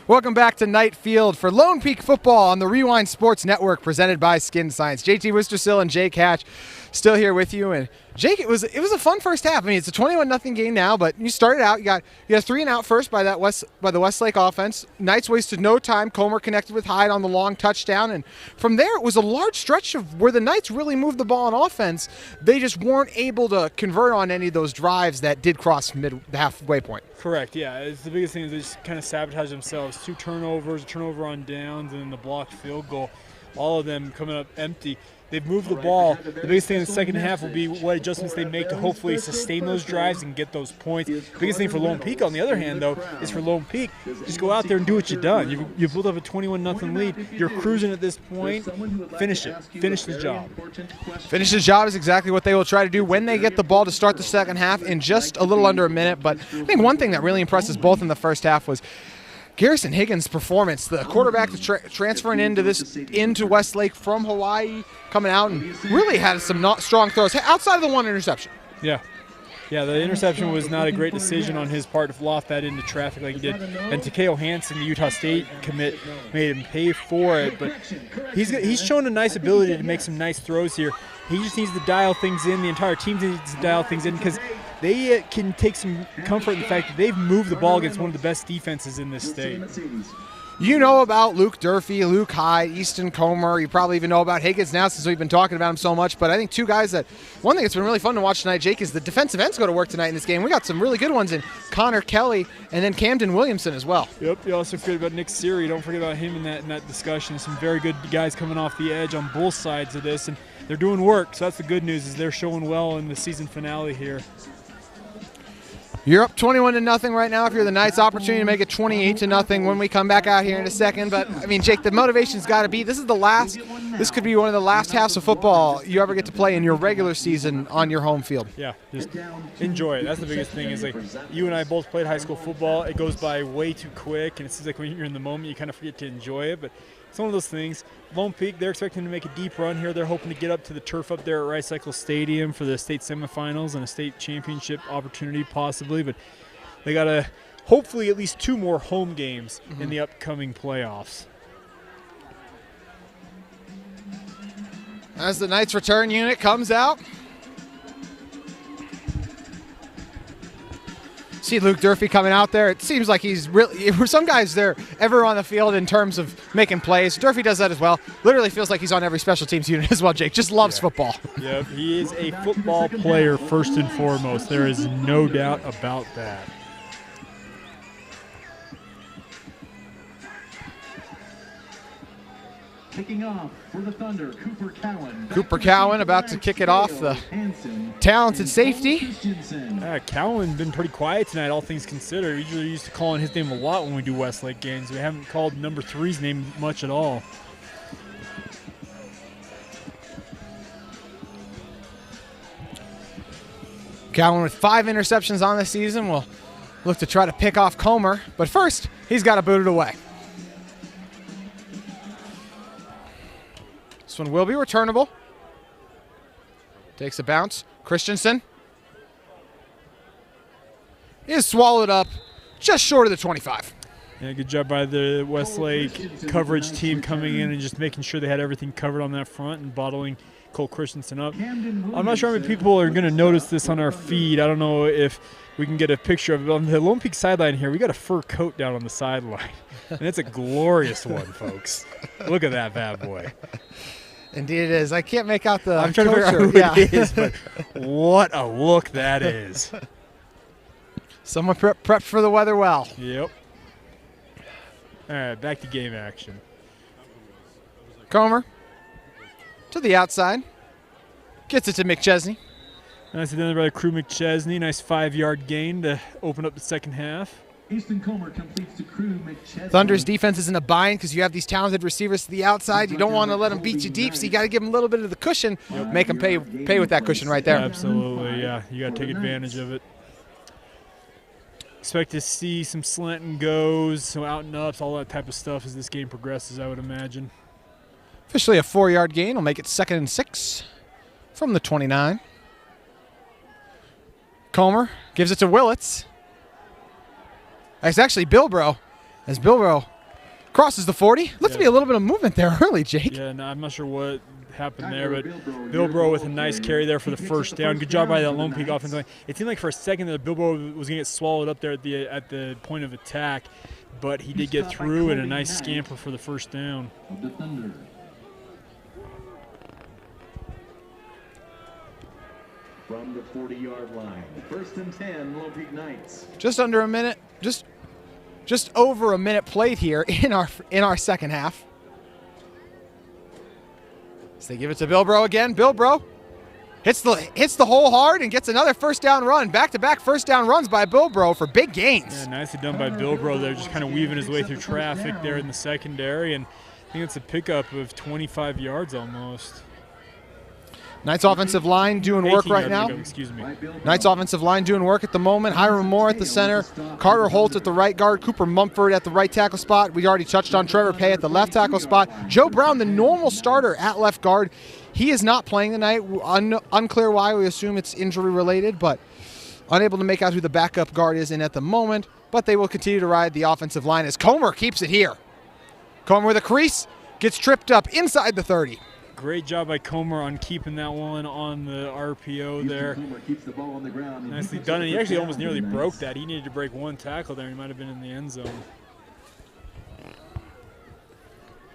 Welcome back to Night Field for Lone Peak Football on the Rewind Sports Network, presented by Skin Science. JT Wistersill and Jake Hatch still here with you. And Jake, it was a fun first half. I mean, it's a 21-0 game now, but you started out, you got a 3-and-out first by the Westlake offense. Knights wasted no time. Comer connected with Hyde on the long touchdown, and from there it was a large stretch of where the Knights really moved the ball on offense. They just weren't able to convert on any of those drives that did cross the halfway point.
Correct, yeah. It's the biggest thing is they just kind of sabotage themselves. 2 turnovers, a turnover on downs, and then the blocked field goal. All of them coming up empty. They've moved the ball. The biggest thing in the second half will be what adjustments they make to hopefully sustain those drives and get those points. The biggest thing for Lone Peak, on the other hand, though, is for Lone Peak, just go out there and do what you've done. You've built up a 21-0 lead. You're cruising at this point. Finish it. Finish the job.
Finish the job is exactly what they will try to do when they get the ball to start the second half in just a little under a minute. But I think one thing that really impressed us both in the first half was Garrison Higgins' performance. The quarterback transferring into Westlake from Hawaii, coming out and really had some strong throws outside of the one interception.
Yeah, the interception was not a great decision on his part to loft that into traffic like he did. And Takeo Hansen, the Utah State commit, made him pay for it. But he's shown a nice ability to make some nice throws here. He just needs to dial things in. The entire team needs to dial things in because they can take some comfort in the fact that they've moved the ball against one of the best defenses in this state.
You know about Luke Durfee, Luke Hyde, Easton Comer. You probably even know about Higgins now since we've been talking about him so much. But I think two guys that, one thing that's been really fun to watch tonight, Jake, is the defensive ends go to work tonight in this game. We got some really good ones in Connor Kelly and then Camden Williamson as well.
Yep, you also forget about Nick Siri. Don't forget about him in that discussion. Some very good guys coming off the edge on both sides of this. And they're doing work, so that's the good news is they're showing well in the season finale here.
You're up 21-0 right now. If you're the Knights, opportunity to make it 28-0 when we come back out here in a second. But I mean, Jake, the motivation's got to be this could be one of the last halves of football you ever get to play in your regular season on your home field.
Yeah, just enjoy it. That's the biggest thing is like you and I both played high school football. It goes by way too quick, and it seems like when you're in the moment, you kind of forget to enjoy it. But it's one of those things. Lone Peak, they're expecting to make a deep run here. They're hoping to get up to the turf up there at Rice Cycle Stadium for the state semifinals and a state championship opportunity possibly. But they got to hopefully at least 2 more home games in the upcoming playoffs.
As the Knights return unit comes out. See Luke Durfee coming out there. It seems like he's really, for some guys, they're ever on the field in terms of making plays. Durfee does that as well. Literally feels like he's on every special teams unit as well, Jake. Just loves football.
Yep, he is a football player first and foremost. There is no doubt about that.
Kicking off for the Thunder, Cooper Cowan.
Cooper Cowan about to kick it off, the talented safety.
Cowan been pretty quiet tonight, all things considered. We usually used to calling his name a lot when we do Westlake games. We haven't called number 3's name much at all.
Cowan with 5 interceptions on the season will look to try to pick off Comer, but first he's got to boot it away. This one will be returnable. Takes a bounce. Christensen is swallowed up just short of the 25.
Yeah, good job by the Westlake coverage team coming in and just making sure they had everything covered on that front and bottling Cole Christensen up. I'm not sure how many people are going to notice this on our feed. I don't know if we can get a picture of it. On the Lone Peak sideline here, we got a fur coat down on the sideline. And it's a glorious one, folks. Look at that bad boy.
Indeed it is. I can't make out the
I'm trying to figure out who it is, but what a look that is.
Someone prepped for the weather well.
Yep. All right, back to game action.
Comer to the outside. Gets it to McChesney.
Nicely done by Crew McChesney. Nice 5-yard gain to open up the second half.
Easton Comer completes to Crew McChesney.
Thunder's defense is in a bind because you have these talented receivers to the outside. You don't want to let them beat you deep, so you got to give them a little bit of the cushion. Make them pay with that cushion right there.
Absolutely, yeah. You got to take advantage of it. Expect to see some slant and goes, some out and ups, all that type of stuff as this game progresses, I would imagine.
Officially a 4-yard gain. Will make it 2nd and 6 from the 29. Comer gives it to Willits. It's actually Bilbro, as Bilbro Crosses the 40. Looks to be a little bit of movement there early, Jake.
Yeah, no, I'm not sure what happened there, but Bilbro with a nice carry there for the first down. Good job by that Lone Peak offensive line. It seemed like for a second that Bilbro was going to get swallowed up there at the point of attack, but he did get through and a nice scamper for the first down.
From the 40-yard line, 1st and 10, Lone Peak Knights.
Just under a minute, just over a minute played here in our second half. So they give it to Bilbro again. Bilbro hits the hole hard and gets another first down run. Back-to-back first down runs by Bilbro for big gains.
Yeah, nicely done by Bilbro there, just kind of weaving his way through traffic there in the secondary, and I think it's a pickup of 25 yards almost.
Knights offensive line doing work right now.
Excuse me.
Knights offensive line doing work at the moment. Hiram Moore at the center. Carter Holt at the right guard. Cooper Mumford at the right tackle spot. We already touched on Trevor Pay at the left tackle spot. Joe Brown, the normal starter at left guard. He is not playing tonight. Unclear why. We assume it's injury related, but unable to make out who the backup guard is in at the moment. But they will continue to ride the offensive line as Comer keeps it here. Comer with a crease. Gets tripped up inside the 30.
Great job by Comer on keeping that one on the RPO there. Nicely done. And he actually almost nearly broke that. He needed to break one tackle there. He might have been in the end zone.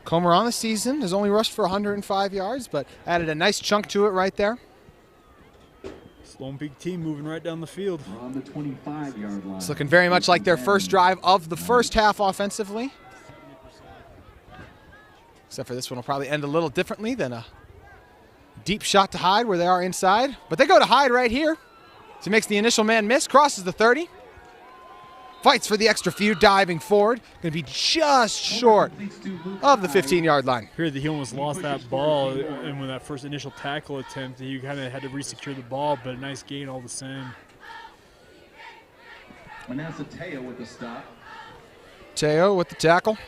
Comer on the season has only rushed for 105 yards, but added a nice chunk to it right there.
Lone Peak team moving right down the field.
On the 25-yard line.
It's looking very much like their first drive of the first half offensively. Except for this one will probably end a little differently than a deep shot to Hyde where they are inside. But they go to Hyde right here. So he makes the initial man miss, crosses the 30. Fights for the extra few, diving forward. Going to be just short of the 15-yard line.
Here he almost lost that ball, and with that first initial tackle attempt, he kind of had to re-secure the ball, but a nice gain all the same.
Manasseh Teo with the stop.
Teo with the tackle.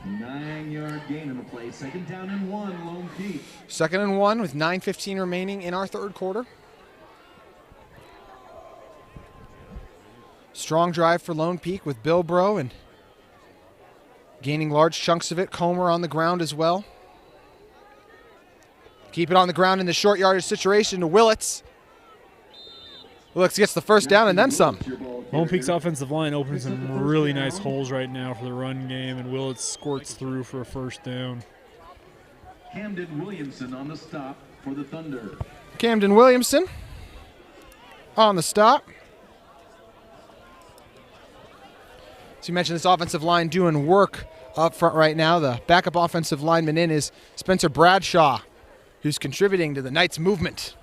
9-yard gain in the play. 2nd down and 1, Lone Peak.
2nd and 1 with 9:15 remaining in our third quarter. Strong drive for Lone Peak with Bilbro and gaining large chunks of it. Comer on the ground as well. Keep it on the ground in the short yardage situation to Willits. Willits gets the first down and then some.
Lone Peak's offensive line opens some really nice holes right now for the run game, and Willits squirts through for a first down.
Camden Williamson on the stop for the Thunder.
Camden Williamson on the stop. So you mentioned this offensive line doing work up front right now. The backup offensive lineman in is Spencer Bradshaw, who's contributing to the Knights' movement.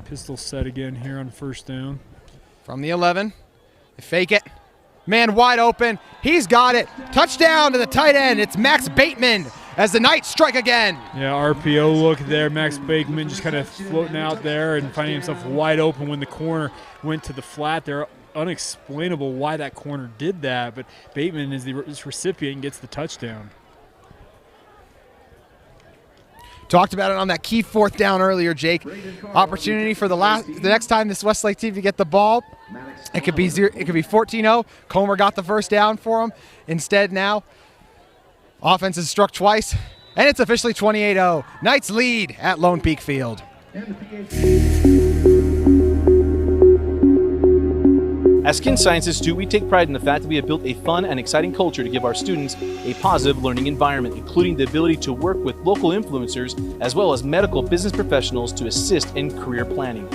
Pistol set again here on first down.
From the 11, they fake it. Man wide open. He's got it. Touchdown to the tight end. It's Max Bateman as the Knights strike again.
Yeah, RPO look there. Max Bateman just kind of floating out there and finding himself wide open when the corner went to the flat there. Unexplainable why that corner did that, but Bateman is the recipient and gets the touchdown.
Talked about it on that key 4th down earlier, Jake. Opportunity for the next time this Westlake team to get the ball. It could be 14-0. Comer got the first down for him. Instead now, offense is struck twice, and it's officially 28-0. Knights lead at Lone Peak Field.
At Skin Science Institute, we take pride in the fact that we have built a fun and exciting culture to give our students a positive learning environment, including the ability to work with local influencers as well as medical business professionals to assist in career planning.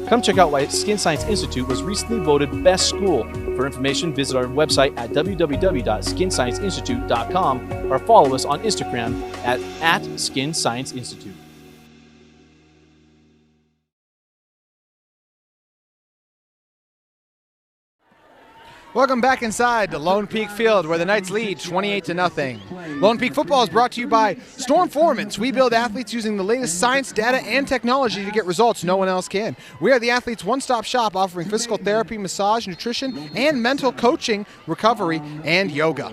Come check out why Skin Science Institute was recently voted Best School. For information, visit our website at www.skinscienceinstitute.com or follow us on Instagram at Skin Science Institute.
Welcome back inside to Lone Peak Field, where the Knights lead 28-0. Lone Peak football is brought to you by Storm Formans. We build athletes using the latest science, data, and technology to get results no one else can. We are the athletes' one-stop shop, offering physical therapy, massage, nutrition, and mental coaching, recovery, and yoga.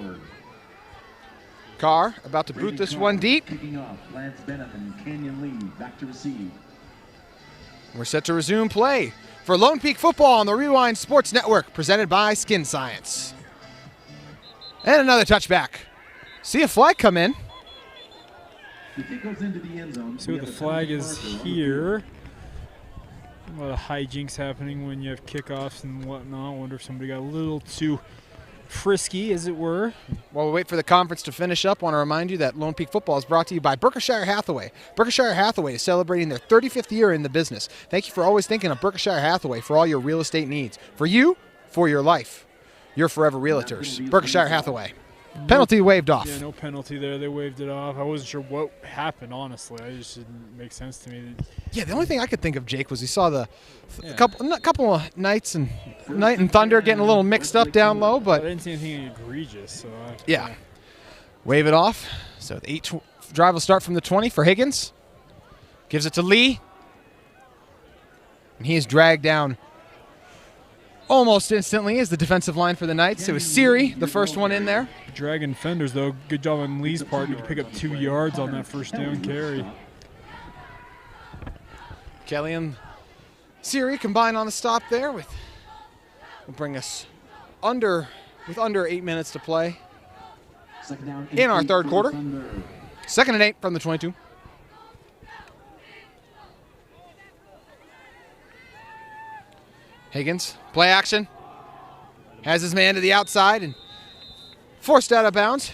Carr about to boot this one deep.
Kicking off, Lance Bennett and Canyon Lee back to receive.
We're set to resume play for Lone Peak football on the Rewind Sports Network, presented by Skin Science. And another touchback. See a flag come in.
If it goes into the end zone,
See what the flag is here. A lot of hijinks happening when you have kickoffs and whatnot. I wonder if somebody got a little too frisky, as it were.
While we wait for the conference to finish up, I want to remind you that Lone Peak Football is brought to you by Berkshire Hathaway. Berkshire Hathaway is celebrating their 35th year in the business. Thank you for always thinking of Berkshire Hathaway for all your real estate needs. For you, for your life. Your forever realtors. Berkshire Hathaway. Penalty waived off.
Yeah, no penalty there. They waved it off. I wasn't sure what happened, honestly. It just didn't make sense to me.
Yeah, the only thing I could think of, Jake, was we saw the couple of Night and Thunder getting a little mixed up down low,
I
but
didn't see anything egregious. So
yeah. Wave it off. So the drive will start from the 20 for Higgins. Gives it to Lee. And he is dragged down almost instantly as the defensive line for the Knights. It was Siri, the first one in there.
Dragon fenders, though. Good job on Lee's part. You can pick up 2 yards on that first down carry.
Kelly and Siri combine on the stop there will bring us under 8 minutes to play in our third quarter. 2nd and 8 from the 22. Higgins, play action. Has his man to the outside and forced out of bounds.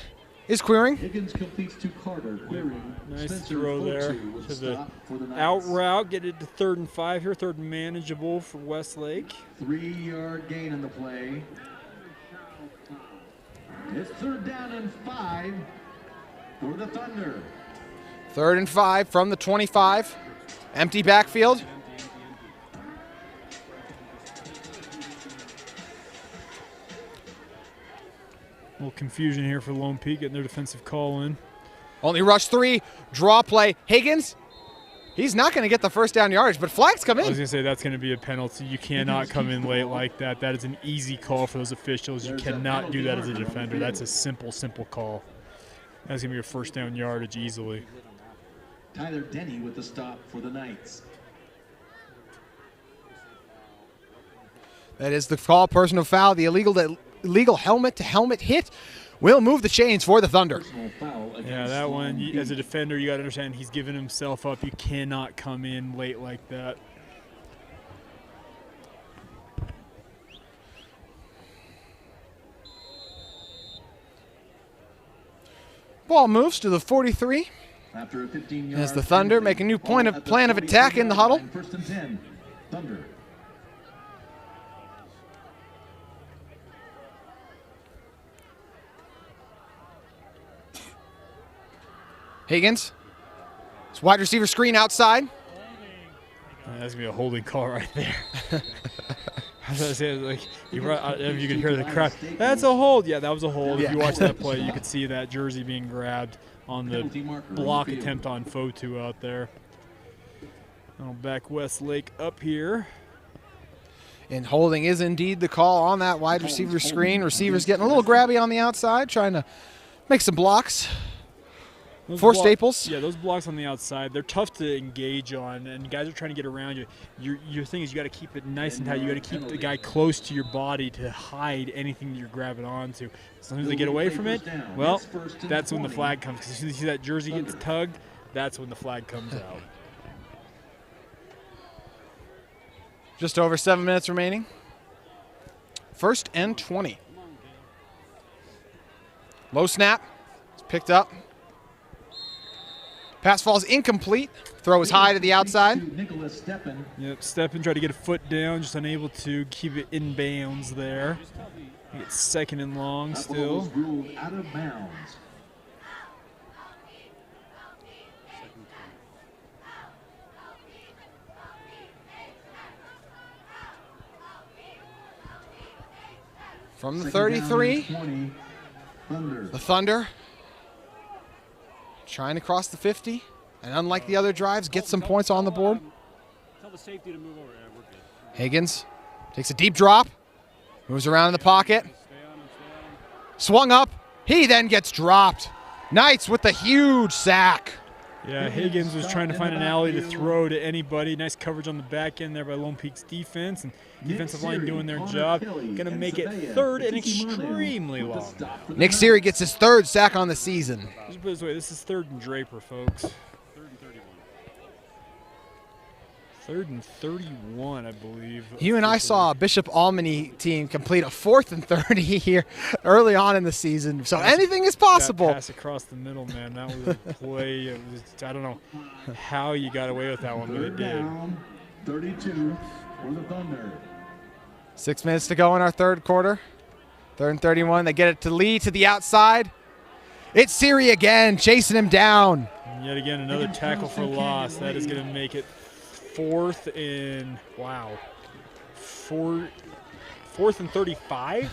Is queering.
Higgins completes to Carter, clearing.
Nice
Spencer
throw there
Fulton
to the
stop for the
out
Knights.
route. Get it to 3rd and 5 here. 3rd and manageable for Westlake.
3-yard gain in the play. It's 3rd down and 5 for the Thunder.
3rd and 5 from the 25. Empty backfield.
A little confusion here for Lone Peak getting their defensive call in.
Only rush 3. Draw play. Higgins. He's not going to get the first down yardage, but flags come
I was
in.
going to say that's going to be a penalty. You cannot come in late like that. That is an easy call for those officials. You cannot do that as a defender. That's a simple call. That's going to be your first down yardage easily.
Tyler Denny with the stop for the Knights.
That is the call, personal foul. The illegal helmet-to-helmet hit will move the chains for the Thunder.
Personal foul against
Yeah, that one,
Lone
as a
Peak.
defender, you got to understand he's giving himself up. You cannot come in late like that.
Ball moves to the 43.
After a 15-yard
As the Thunder make a new plan of attack in the huddle.
1st and 10. Thunder.
Higgins. It's wide receiver screen outside.
That's going to be a holding call right there. I was going to say, like, you can hear the crowd. That's a hold. Yeah, that was a hold.
Yeah.
If you watch that play, you could see that jersey being grabbed on the
Penalty marker on
block
the field.
attempt on Fotu out there. I'll back Westlake up here.
And holding is indeed the call on that wide receiver screen. Receivers getting a little grabby on the outside, trying to make some blocks.
Those
For Staples?
Yeah, those blocks on the outside, they're tough to engage on, and guys are trying to get around you. Your thing is you got to keep it nice and tight. You got to keep the guy close to your body to hide anything that you're grabbing onto. As soon as they get away from it, well, that's when the flag comes. Because as soon as you see that jersey gets tugged, that's when the flag comes out.
Just over 7 minutes remaining. 1st and 20. Low snap. It's picked up. Pass falls incomplete. Throw is high to the outside.
Nicholas Steppen.
Yep, Steppen tried to get a foot down, just unable to keep it in bounds there. It's 2nd and long
That ball
still.
was ruled out of bounds.
From the
2nd down and
33,
20. Thunder.
the Thunder trying to cross the 50. And unlike the other drives, get some points on the board.
Tell the safety to move over. Yeah, we're good.
Higgins takes a deep drop. Moves around in the pocket.
Stay on him, stay on him.
Swung up. He then gets dropped. Knights with the huge sack.
Yeah, Higgins was trying to find an alley to throw to anybody. Nice coverage on the back end there by Lone Peak's defense, and defensive line doing their job. Going to make it third and extremely long.
Nick Seary gets his 3rd sack on the season.
Just put it this way, this is 3rd and Draper, folks.
3rd and 31.
3rd and 31, I believe.
You and I saw a Bishop Albany team complete a 4th and 30 here early on in the season, so anything is possible.
That pass across the middle, man, that was a play. It was, I don't know how you got away with that one, but it did.
32 for the Thunder.
6 minutes to go in our 3rd quarter. 3rd and 31. They get it to Lee to the outside. It's Seary again, chasing him down.
And yet again, another tackle for loss. That is going to make it 4th and, wow, 4th and 35?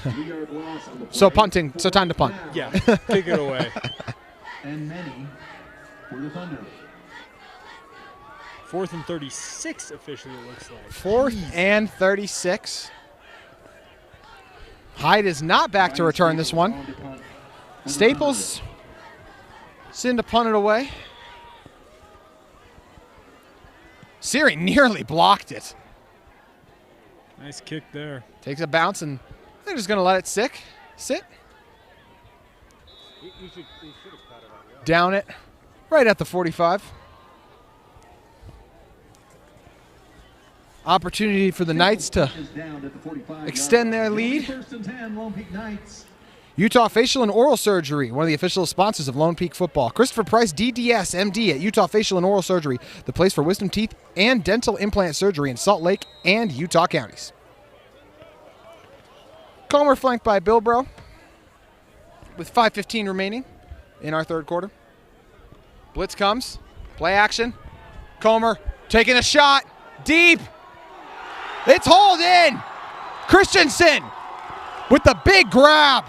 So punting, so time to punt.
Yeah, take it away.
And many for the Thunder.
4th and 36 officially, it looks like.
4th and 36. Hyde is not back to return this one. Staples send to punt it away. Seary nearly blocked it.
Nice kick there.
Takes a bounce, and they're just going to let it sit.
He should have caught it out.
Down it right at the 45. Opportunity for the Knights to extend their lead.
First and 10, Lone Peak Knights.
Utah Facial and Oral Surgery, one of the official sponsors of Lone Peak football. Christopher Price, DDS, MD at Utah Facial and Oral Surgery, the place for wisdom teeth and dental implant surgery in Salt Lake and Utah counties. Comer flanked by Bilbro with 5:15 remaining in our 3rd quarter. Blitz comes, play action. Comer taking a shot, deep. It's hauled in. Christensen with the big grab.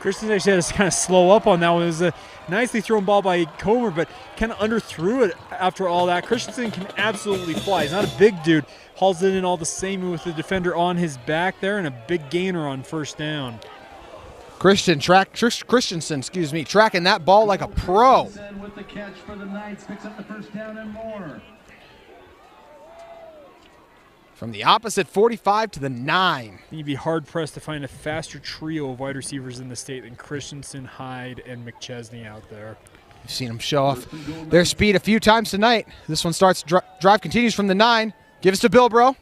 Christensen actually had to kind of slow up on that one. It was a nicely thrown ball by Comer, but kind of underthrew it after all that. Christensen can absolutely fly. He's not a big dude. Hauls it in all the same with the defender on his back there, and a big gainer on 1st down.
Christensen, tracking that ball like a pro.
With the catch for the Knights, picks up the 1st down and more.
From the opposite 45 to the 9.
You'd be hard-pressed to find a faster trio of wide receivers in the state than Christensen, Hyde, and McChesney out there.
You've seen them show off their speed a few times tonight. This one starts, drive continues from the 9. Gives to Bilbro.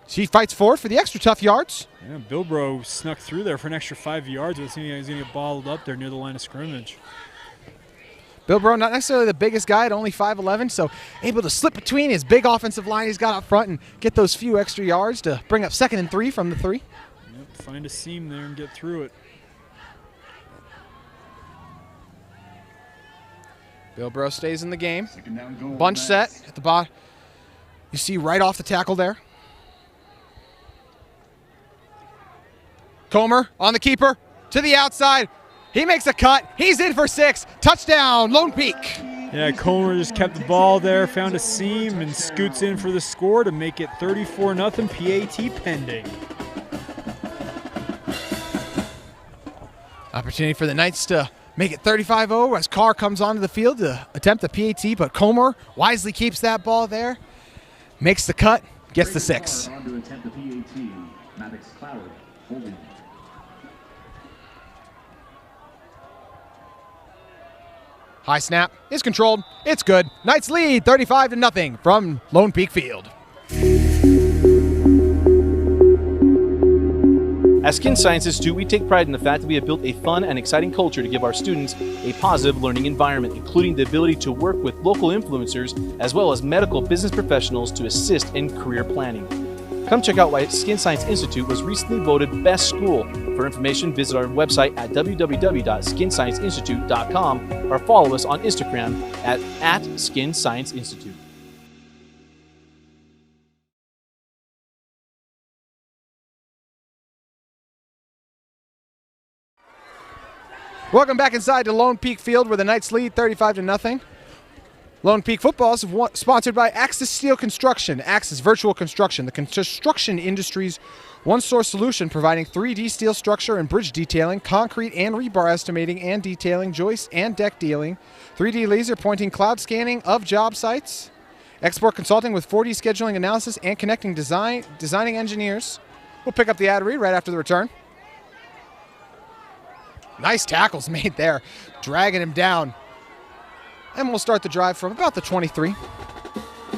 He fights forward for the extra tough yards.
Yeah, Bilbro snuck through there for an extra 5 yards. It seemed like he was going to get balled up there near the line of scrimmage.
Bilbro, not necessarily the biggest guy at only 5'11", so able to slip between his big offensive line he's got up front and get those few extra yards to bring up 2nd and 3 from the 3.
Yep, find a seam there and get through it.
Bilbro stays in the game. Bunch set at the bottom. You see right off the tackle there. Comer on the keeper to the outside. He makes a cut. He's in for 6. Touchdown, Lone Peak.
Yeah, Comer just kept the ball there, found a seam, and scoots in for the score to make it 34-0, PAT pending.
Opportunity for the Knights to make it 35-0 as Carr comes onto the field to attempt the PAT, but Comer wisely keeps that ball there, makes the cut, gets the 6.
On to attempt the PAT. Maddox Cloud holding.
High snap is controlled. It's good. Knights lead 35-0 from Lone Peak Field.
At Skin Science Institute, we take pride in the fact that we have built a fun and exciting culture to give our students a positive learning environment, including the ability to work with local influencers as well as medical business professionals to assist in career planning. Come check out why Skin Science Institute was recently voted Best School. For information, visit our website at www.skinscienceinstitute.com or follow us on Instagram at Skin Science Institute.
Welcome back inside to Lone Peak Field where the Knights lead 35-0. Lone Peak Football is sponsored by Axis Steel Construction, Axis Virtual Construction, the construction industry's one-source solution providing 3D steel structure and bridge detailing, concrete and rebar estimating and detailing, joist and deck dealing, 3D laser pointing cloud scanning of job sites, export consulting with 4D scheduling analysis and connecting designing engineers. We'll pick up the ad read right after the return. Nice tackles made there, dragging him down. And we'll start the drive from about the 23.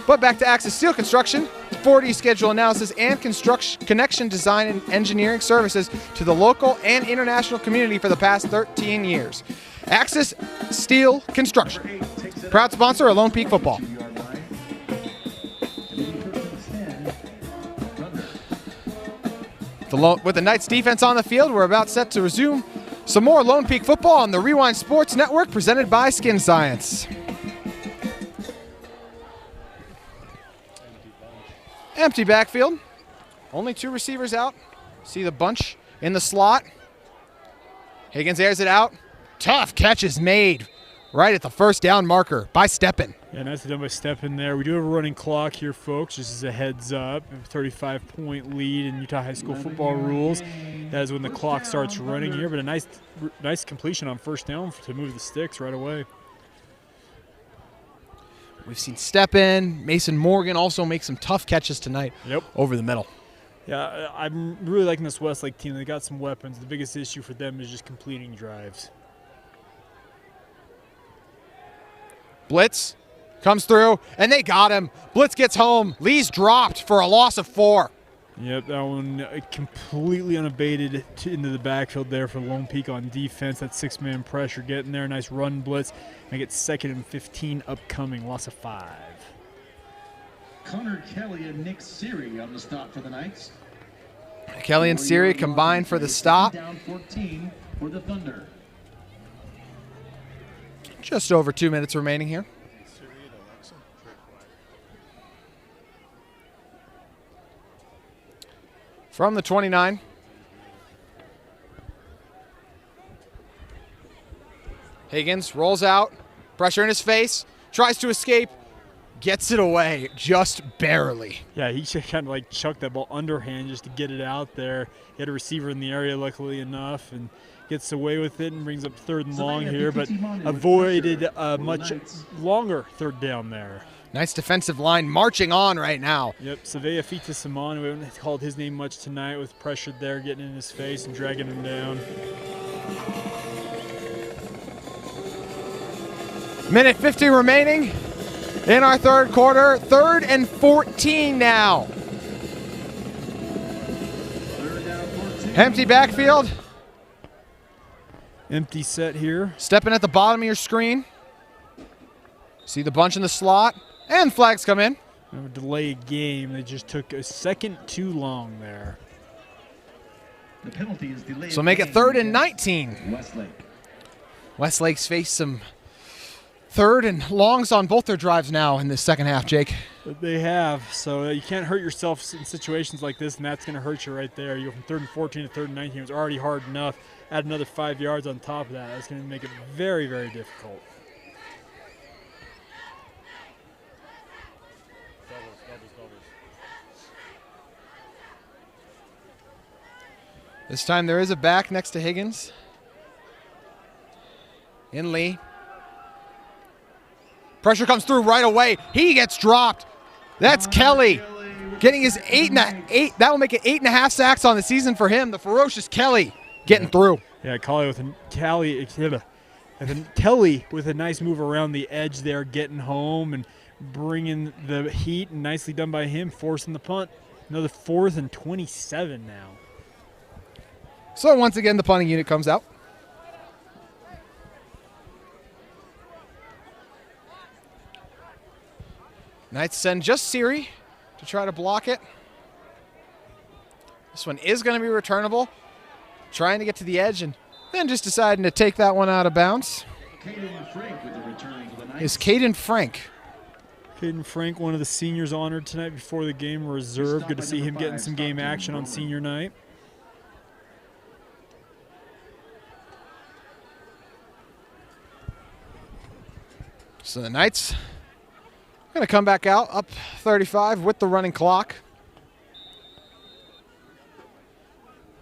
But back to Axis Steel Construction, 4D schedule analysis and connection design and engineering services to the local and international community for the past 13 years. Axis Steel Construction, proud sponsor of Lone Peak Football. With the Knights defense on the field, we're about set to resume some more Lone Peak Football on the Rewind Sports Network presented by Skin Science. Empty backfield. Only 2 receivers out. See the bunch in the slot. Higgins airs it out. Tough catch is made right at the first down marker by Steppen.
Yeah, nicely done by Steppen there. We do have a running clock here, folks, just as a heads up. A 35-point lead in Utah high school football rules. That is when the clock starts running here, but a nice completion on first down to move the sticks right away.
We've seen Steppen, Mason Morgan also make some tough catches tonight over the middle.
Yeah, I'm really liking this Westlake team. They got some weapons. The biggest issue for them is just completing drives.
Blitz comes through, and they got him. Blitz gets home. Lee's dropped for a loss of 4.
Yep, that one completely unabated into the backfield there for Lone Peak on defense. That 6-man pressure getting there. Nice run blitz. Make it 2nd and 15 upcoming. Loss of 5.
Connor Kelly and Nick Siri on the stop for the Knights.
Kelly and Siri combined for the stop.
Down 14 for the Thunder.
Just over 2 minutes remaining here. From the 29. Higgins rolls out, pressure in his face, tries to escape, gets it away just barely.
Yeah, he kind of like chucked that ball underhand just to get it out there. He had a receiver in the area, luckily enough, and gets away with it and brings up 3rd and long here, but avoided a much longer 3rd down there.
Nice defensive line marching on right now.
Yep, Savea Fita Simon, we haven't called his name much tonight, with pressure there, getting in his face and dragging him down.
Minute 50 remaining in our 3rd quarter. 3rd and 14 now. Empty backfield.
Empty set here.
Stepping at the bottom of your screen. See the bunch in the slot. And flags come in.
Delay game. They just took a second too long there.
The penalty is delayed.
So make it 3rd and 19.
Westlake.
Westlake's faced some 3rd and longs on both their drives now in this second half, Jake.
They have. So you can't hurt yourself in situations like this, and that's going to hurt you right there. You go from 3rd and 14 to 3rd and 19. It was already hard enough. Add another 5 yards on top of that. That's going to make it very, very difficult.
This time there is a back next to Higgins. In Lee. Pressure comes through right away. He gets dropped. That's Kelly getting his 8.5. That will make it 8.5 sacks on the season for him. The ferocious Kelly getting through.
Yeah, Kelly with a nice move around the edge there, getting home and bringing the heat. And nicely done by him, forcing the punt. Another 4th and 27 now.
So once again, the punting unit comes out. Knights send just Siri to try to block it. This one is going to be returnable. Trying to get to the edge and then just deciding to take that one out of bounds.
Caden Frank with the return to the Knights.
Is Caden Frank.
Caden Frank, one of the seniors honored tonight before the game, reserved. Good to see him getting some game action on senior night.
So the Knights Going to come back out, up 35 with the running clock.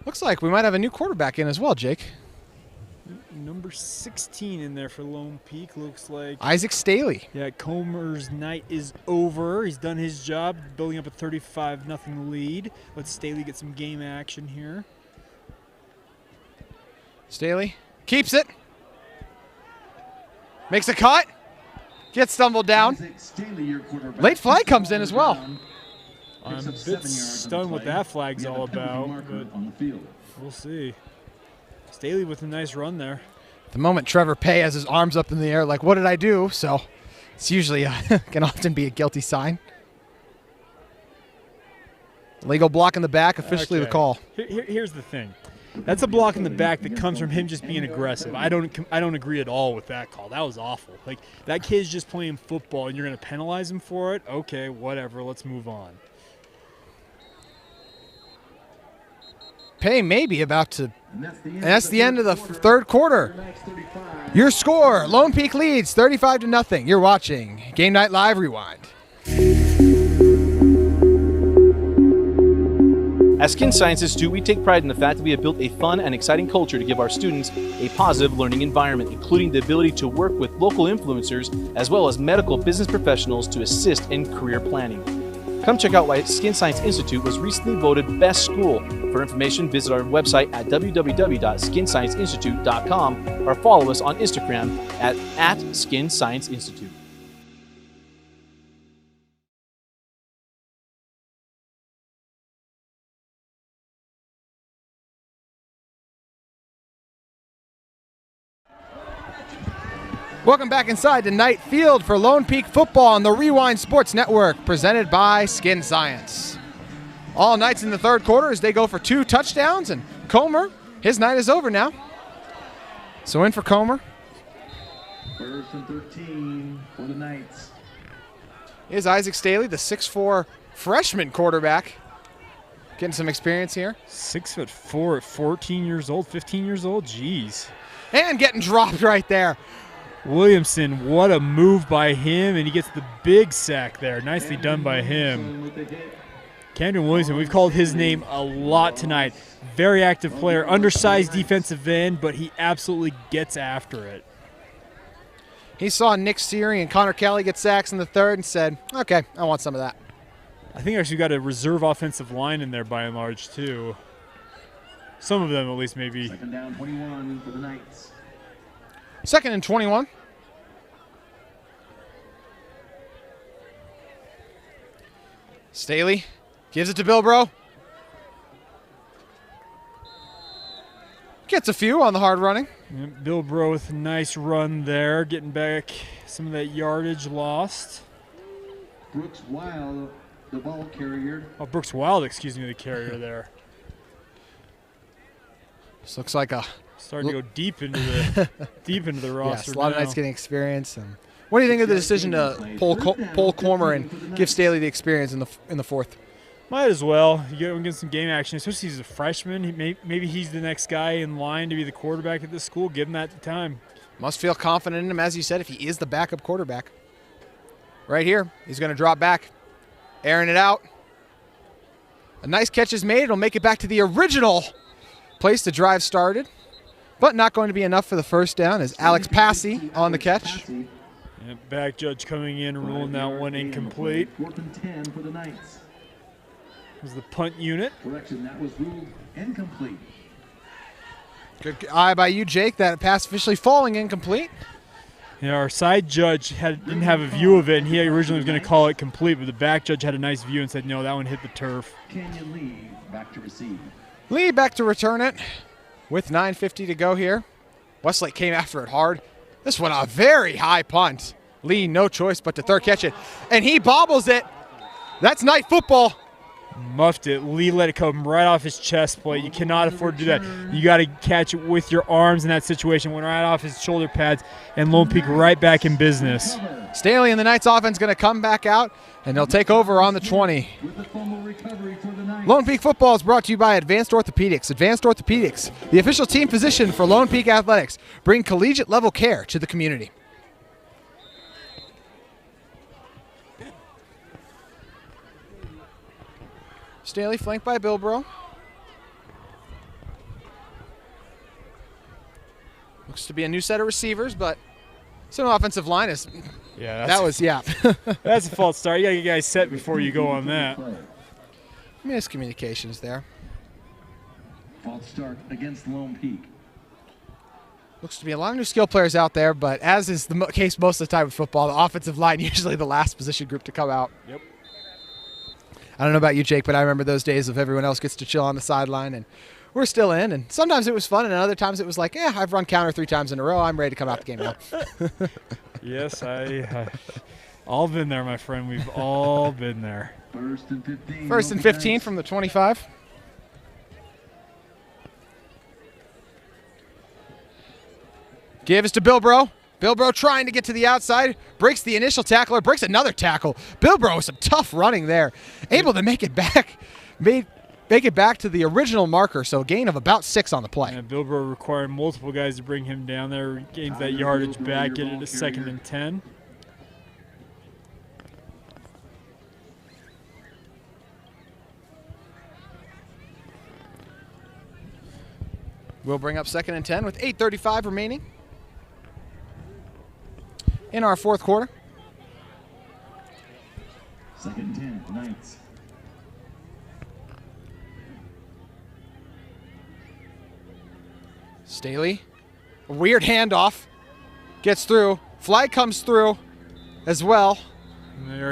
Looks like we might have a new quarterback in as well, Jake.
Number 16 in there for Lone Peak, looks like.
Isaac Staley.
Yeah, Comer's night is over. He's done his job, building up a 35-0 lead. Let's Staley get some game action here.
Staley keeps it. Makes a cut. Gets stumbled down. Late flag comes in as well.
I'm a bit stunned what that flag's all about, but we'll see. Staley with a nice run there.
The moment Trevor Pay has his arms up in the air, like, what did I do? So it's usually can often be a guilty sign. Legal block in the back, officially the call.
Here's the thing. That's a block in the back that comes from him just being aggressive. I don't agree at all with that call. That was awful. Like, that kid's just playing football and you're going to penalize him for it? Okay, whatever. Let's move on.
Pay may be about to, and that's the end of the third quarter. Your score, Lone Peak leads 35-0. You're watching Game Night Live Rewind.
At Skin Science Institute, we take pride in the fact that we have built a fun and exciting culture to give our students a positive learning environment, including the ability to work with local influencers as well as medical business professionals to assist in career planning. Come check out why Skin Science Institute was recently voted Best School. For information, visit our website at www.skinscienceinstitute.com or follow us on Instagram at Skin Science Institute.
Welcome back inside the night field for Lone Peak football on the Rewind Sports Network, presented by Skin Science. All nights in the third quarter as they go for 2 touchdowns, and Comer, his night is over now. So in for Comer.
1st and 13 for the Knights.
Is Isaac Staley, the 6'4" freshman quarterback, getting some experience here.
6'4" at 14 years old, 15 years old, jeez.
And getting dropped right there.
Williamson, what a move by him, and he gets the big sack there. Nicely done by him. Camden Williamson, we've called his name a lot tonight. Very active player, undersized defensive end, but he absolutely gets after it.
He saw Nick Seary and Connor Kelly get sacks in the third and said, okay, I want some of that.
I think actually got a reserve offensive line in there by and large, too. Some of them, at least, maybe.
2nd down 21 for the Knights.
2nd and 21. Staley gives it to Bilbro. Gets a few on the hard running.
Yep, Bilbro with a nice run there, getting back some of that yardage lost.
Brooks Wild, the ball carrier.
Oh, Brooks Wild, excuse me, the carrier there.
This looks like a
starting to go deep into the roster.
Yes, a lot of Knights getting experience. And what do you think of the decision to pull Comer and give Staley the experience in the fourth?
Might as well. You get him get some game action, especially he's a freshman. Maybe he's the next guy in line to be the quarterback at this school. Give him that time.
Must feel confident in him, as you said, if he is the backup quarterback. Right here, he's going to drop back, airing it out. A nice catch is made. It'll make it back to the original place the drive started, but not going to be enough for the first down as Alex Passy on the catch.
Yep, back judge coming in, ruling that one incomplete.
4th and 10 for the Knights.
Was the punt unit.
Correction, that was ruled incomplete.
Good eye by you, Jake. That pass officially falling incomplete.
Yeah, our side judge didn't have a view of it, and he originally was going to call it complete, but the back judge had a nice view and said, no, that one hit the turf.
Canyon Lee back to receive.
Lee back to return it with 9:50 to go here. Westlake came after it hard. This one a very high punt. Lee, no choice but to third catch it, and he bobbles it. That's night football.
Muffed it. Lee let it come right off his chest plate. You cannot afford to do that. You got to catch it with your arms in that situation. Went right off his shoulder pads, and Lone Peak right back in business.
Staley and the Knights offense going to come back out, and they'll take over on the 20. Lone Peak football is brought to you by Advanced Orthopedics. Advanced Orthopedics, the official team physician for Lone Peak Athletics, bring collegiate level care to the community. Staley flanked by Bilbro. Looks to be a new set of receivers, but some offensive line is.
Yeah,
That's
a false start. You got to get guys set before you go on that.
Miscommunications there.
False start against Lone Peak.
Looks to be a lot of new skill players out there, but as is the case most of the time with football, the offensive line usually the last position group to come out.
Yep.
I don't know about you, Jake, but I remember those days of everyone else gets to chill on the sideline, and we're still in. And sometimes it was fun, and other times it was like, I've run counter 3 times in a row. I'm ready to come out the game now.
Yes, all been there, my friend. We've all been there.
First and 15.
First and 15 from the 25. Give us to Bilbro. Bilbro trying to get to the outside. Breaks the initial tackler. Breaks another tackle. Bilbro with some tough running there. Able to make it back. Make it back to the original marker. So a gain of about 6 on the play.
And Bilbro required multiple guys to bring him down there. Gains that yardage back. Get it to 2nd and 10.
We'll bring up 2nd and 10 with 8:35 remaining in our 4th quarter.
2nd and 10, Knights.
Staley, a weird handoff, gets through. Flag comes through as well.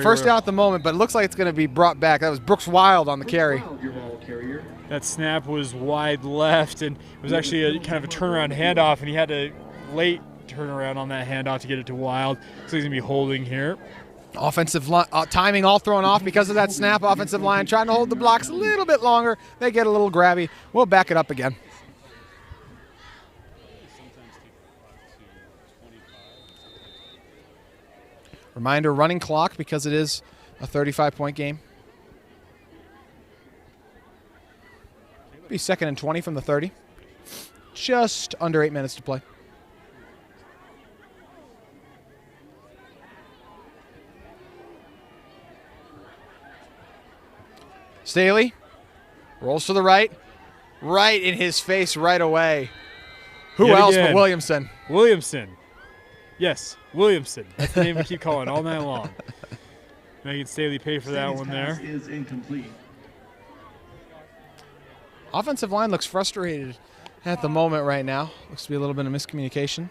First down at the moment, but it looks like it's going to be brought back. That was Brooks Wild on the carry.
Your ball carrier.
That snap was wide left, and it was actually a kind of a turnaround handoff, and he had to late turn around on that handoff to get it to Wild. So he's going to be holding here.
Offensive line, timing all thrown off because of that snap. Offensive line trying to hold the blocks a little bit longer. They get a little grabby. We'll back it up again. Reminder, running clock because it is a 35-point game. Be 2nd and 20 from the 30. Just under 8 minutes to play. Staley rolls to the right. Right in his face right away. Who
Yet
else
again.
but Williamson?
Williamson. Yes, Williamson. That's the name we keep calling all night long. Making Staley pay for that one there.
Is incomplete.
Offensive line looks frustrated at the moment right now. Looks to be a little bit of miscommunication.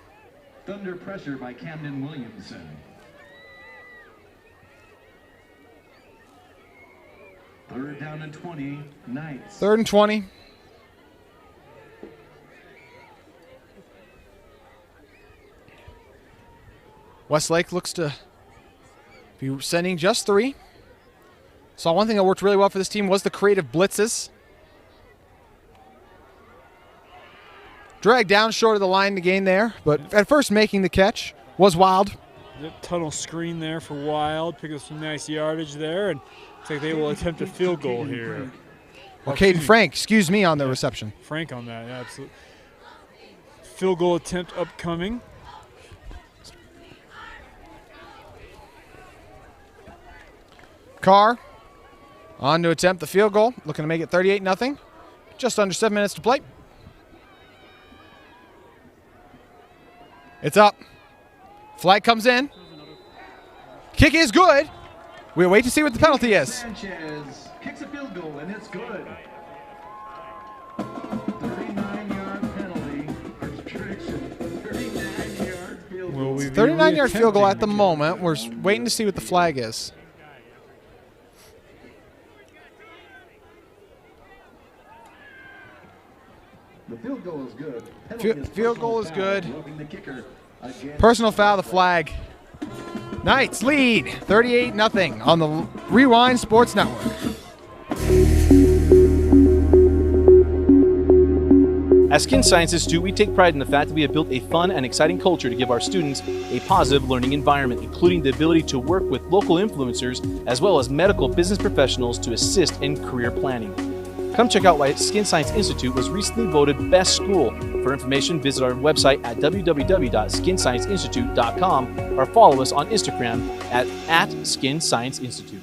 Thunder pressure by Camden Williamson. 3rd down and 20, Knights.
3rd and 20. Westlake looks to be sending just 3. Saw one thing that worked really well for this team was the creative blitzes. Dragged down short of the line to gain there, but at first making the catch was Wild.
The tunnel screen there for Wild. Pick up some nice yardage there, and looks like they will attempt a field goal here.
Or Caden Frank, excuse me, on the reception.
Frank on that, yeah, absolutely. Field goal attempt upcoming.
Carr on to attempt the field goal, looking to make it 38-0. Just under 7 minutes to play. It's up. Flag comes in. Kick is good. We'll wait to see what the penalty is.
Sanchez kicks a field goal, and it's good. 39-yard penalty for restriction. 39-yard field goal.
39-yard field goal at the moment. We're waiting to see what the flag is.
The field goal is good.
Field goal is good.
The kicker
Personal foul, the flag. Knights lead 38-0 on the Rewind Sports Network.
At Skin Science Institute, we take pride in the fact that we have built a fun and exciting culture to give our students a positive learning environment, including the ability to work with local influencers as well as medical business professionals to assist in career planning. Come check out why Skin Science Institute was recently voted Best School. For information, visit our website at www.skinscienceinstitute.com or follow us on Instagram at Skin Science Institute.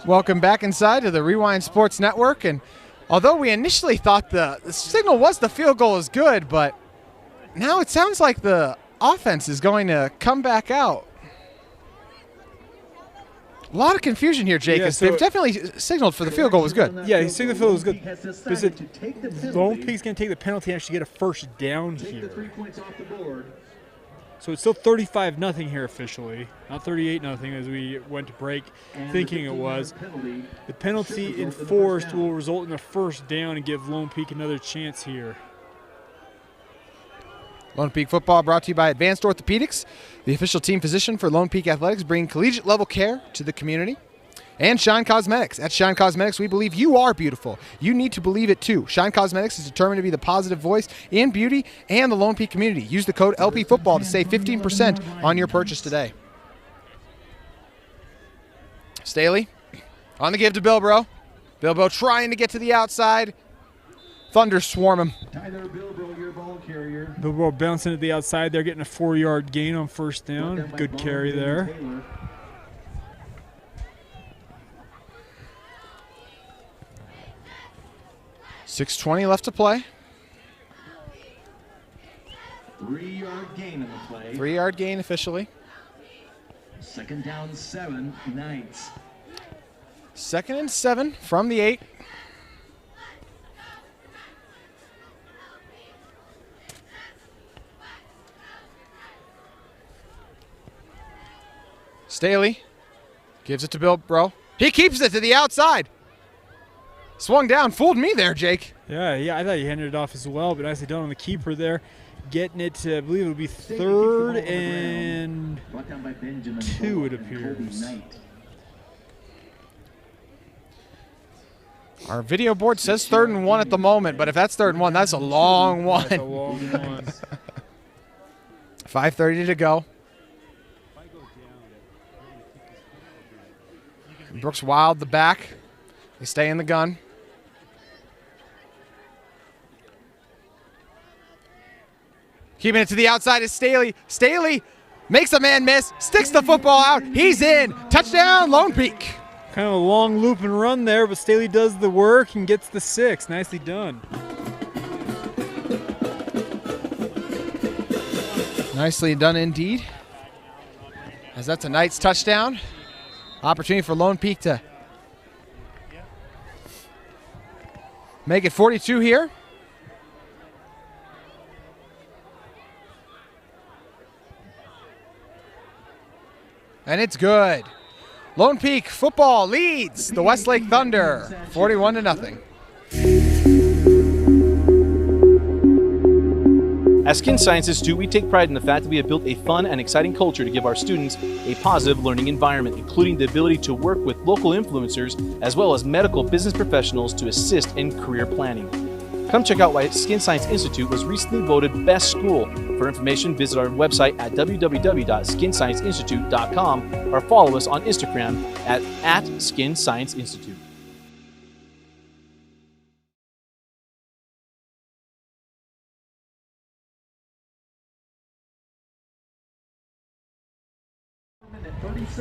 Welcome back inside to the Rewind Sports Network. And although we initially thought the signal was the field goal is good, but now it sounds like the offense is going to come back out. A lot of confusion here, Jake.
Yeah, so
they've definitely signaled for the field goal was good.
Yeah, he signaled the field goal was good. But is it Lone Peak's going to take the penalty and actually get a first down here? So it's still 35-0 here officially, not 38-0 as we went to break thinking it was. The penalty enforced will result in a first down and give Lone Peak another chance here.
Lone Peak football brought to you by Advanced Orthopedics, the official team physician for Lone Peak Athletics, bringing collegiate-level care to the community. And Shine Cosmetics. At Shine Cosmetics, we believe you are beautiful. You need to believe it too. Shine Cosmetics is determined to be the positive voice in beauty and the Lone Peak community. Use the code LPFootball to save 15% on your purchase today. Staley on the give to Bilbro. Bilbro trying to get to the outside. Thunder swarm him.
Tyler Bilbro, your ball carrier.
Bilbro bouncing to the outside there, getting a 4-yard gain on first down. Good carry there.
6:20 left to play.
3-yard gain in the play.
3-yard gain officially.
Second down 7, Knights.
2nd and 7 from the 8. Staley gives it to Bilbro. He keeps it to the outside. Swung down, fooled me there, Jake.
Yeah, I thought he handed it off as well, but nicely done on the keeper there. Getting it to, I believe it would be 3rd and 2, it appears.
Our video board says 3rd and 1 at the moment, but if that's 3rd and 1, that's a long one.
That's a long one.
5:30 to go. Brooks Wild the back. They stay in the gun. Keeping it to the outside is Staley. Staley makes a man miss, sticks the football out. He's in. Touchdown, Lone Peak.
Kind of a long loop and run there, but Staley does the work and gets the 6. Nicely done.
Nicely done indeed. As that's a Knights touchdown. Opportunity for Lone Peak to make it 42 here. And it's good. Lone Peak football leads the Westlake Thunder 41-0.
As Skin Science Institute, we take pride in the fact that we have built a fun and exciting culture to give our students a positive learning environment, including the ability to work with local influencers as well as medical business professionals to assist in career planning. Come check out why Skin Science Institute was recently voted Best School. For information, visit our website at www.skinscienceinstitute.com or follow us on Instagram at Skin Science Institute.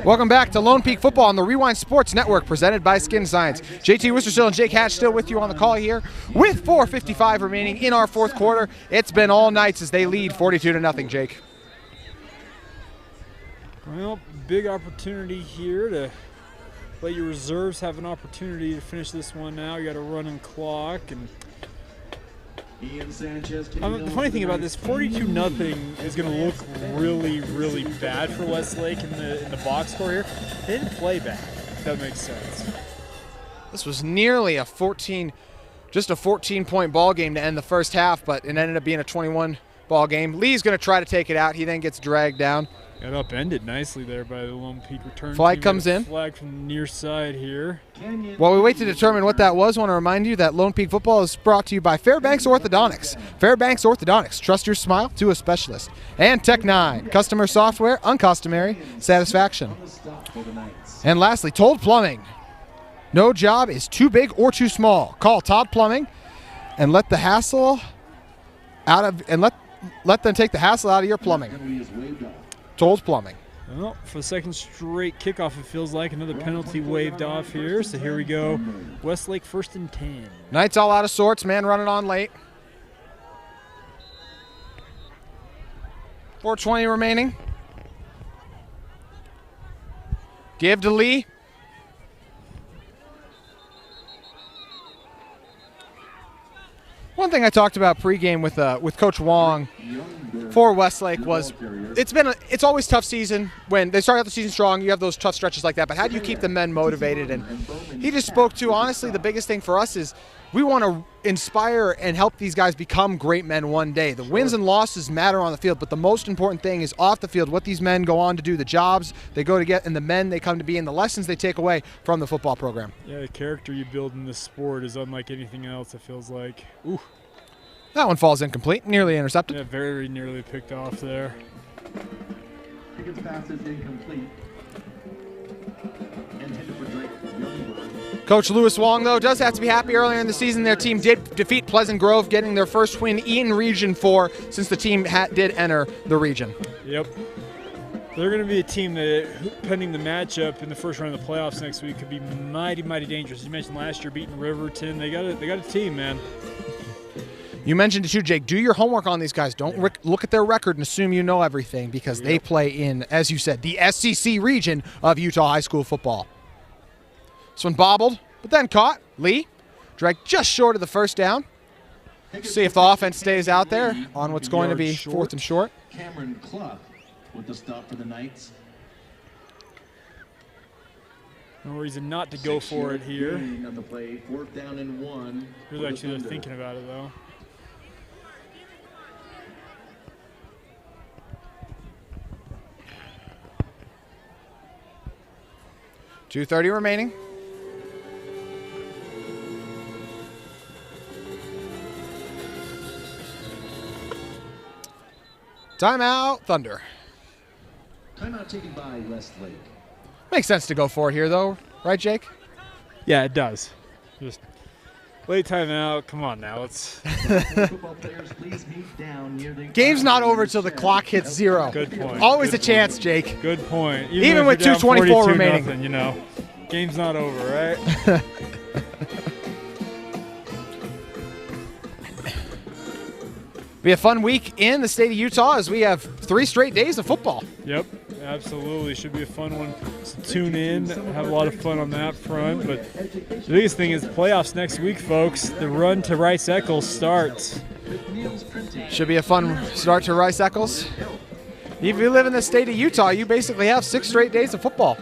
Welcome back to Lone Peak Football on the Rewind Sports Network, presented by Skin Science. JT Wisterstill and Jake Hatch still with you on the call here, with 4:55 remaining in our 4th quarter. It's been all Knights as they lead 42-0, Jake.
Well, big opportunity here to let your reserves have an opportunity to finish this one now. You got a running clock, and
Ian Sanchez.
the funny thing about this, 42-0 is going to look really, really bad for Westlake in the box score here. They didn't play bad, if that makes sense.
This was nearly a 14-point ball game to end the first half, but it ended up being a 21-ball game. Lee's going to try to take it out. He then gets dragged down.
Got upended nicely there by the Lone Peak return.
Flag comes in.
Flag from the near side here.
While we wait to determine what that was, I want to remind you that Lone Peak Football is brought to you by Fairbanks Orthodontics. Fairbanks Orthodontics. Trust your smile to a specialist. And Tech9. Customer software, uncustomary satisfaction. And lastly, Told Plumbing. No job is too big or too small. Call Todd Plumbing and let the hassle out of let them take the hassle out of your plumbing. Told Plumbing.
Well, for the second straight kickoff, it feels like another penalty waved off here. So here we go. Westlake 1st and 10.
Knights all out of sorts. Man running on late. 4:20 remaining. Give to Lee. One thing I talked about pregame with Coach Wong for Westlake was it's always tough season when they start out the season strong. You have those tough stretches like that, but how do you keep the men motivated? And he just spoke to, honestly, the biggest thing for us is we want to inspire and help these guys become great men one day. The wins and losses matter on the field, but the most important thing is off the field, what these men go on to do, the jobs they go to get, and the men they come to be, and the lessons they take away from the football program.
Yeah, the character you build in this sport is unlike anything else, it feels like. Ooh.
That one falls incomplete, nearly intercepted.
Yeah, very nearly picked off there.
Higgins' pass is incomplete. Intended for Drake Youngberg.
Coach Lewis Wong, though, does have to be happy. Earlier in the season, their team did defeat Pleasant Grove, getting their first win in Region 4 since the team did enter the region.
Yep. They're going to be a team that, pending the matchup in the first round of the playoffs next week, could be mighty, mighty dangerous. You mentioned last year beating Riverton. They got a team, man.
You mentioned it too, Jake. Do your homework on these guys. Don't look at their record and assume you know everything, because they play in, as you said, the SEC region of Utah high school football. This one bobbled, but then caught. Lee dragged just short of the first down. See if the offense stays out there on what's going to be 4th and short.
Cameron Clough with the stop for the Knights.
No reason not to go for it here.
On the play, 4th down and 1.
Here's actually they're thinking about it, though.
.230 remaining. Timeout, Thunder.
Timeout taken by Westlake.
Makes sense to go for it here, though, right, Jake?
Yeah, it does. Just late timeout. Come on now, let's.
Football players, please meet down near the
Game's not over till the clock hits 0.
Good point.
Always
Good
a chance,
point.
Jake.
Good point.
Even
if
with
you're down
2:24
42
remaining.
nothing, you know, game's not over, right?
Be a fun week in the state of Utah as we have 3 straight days of football.
Yep, absolutely. Should be a fun one. So tune in, have a lot of fun on that front. But the biggest thing is playoffs next week, folks. The run to Rice Eccles starts.
Should be a fun start to Rice Eccles. If you live in the state of Utah, you basically have 6 straight days of football.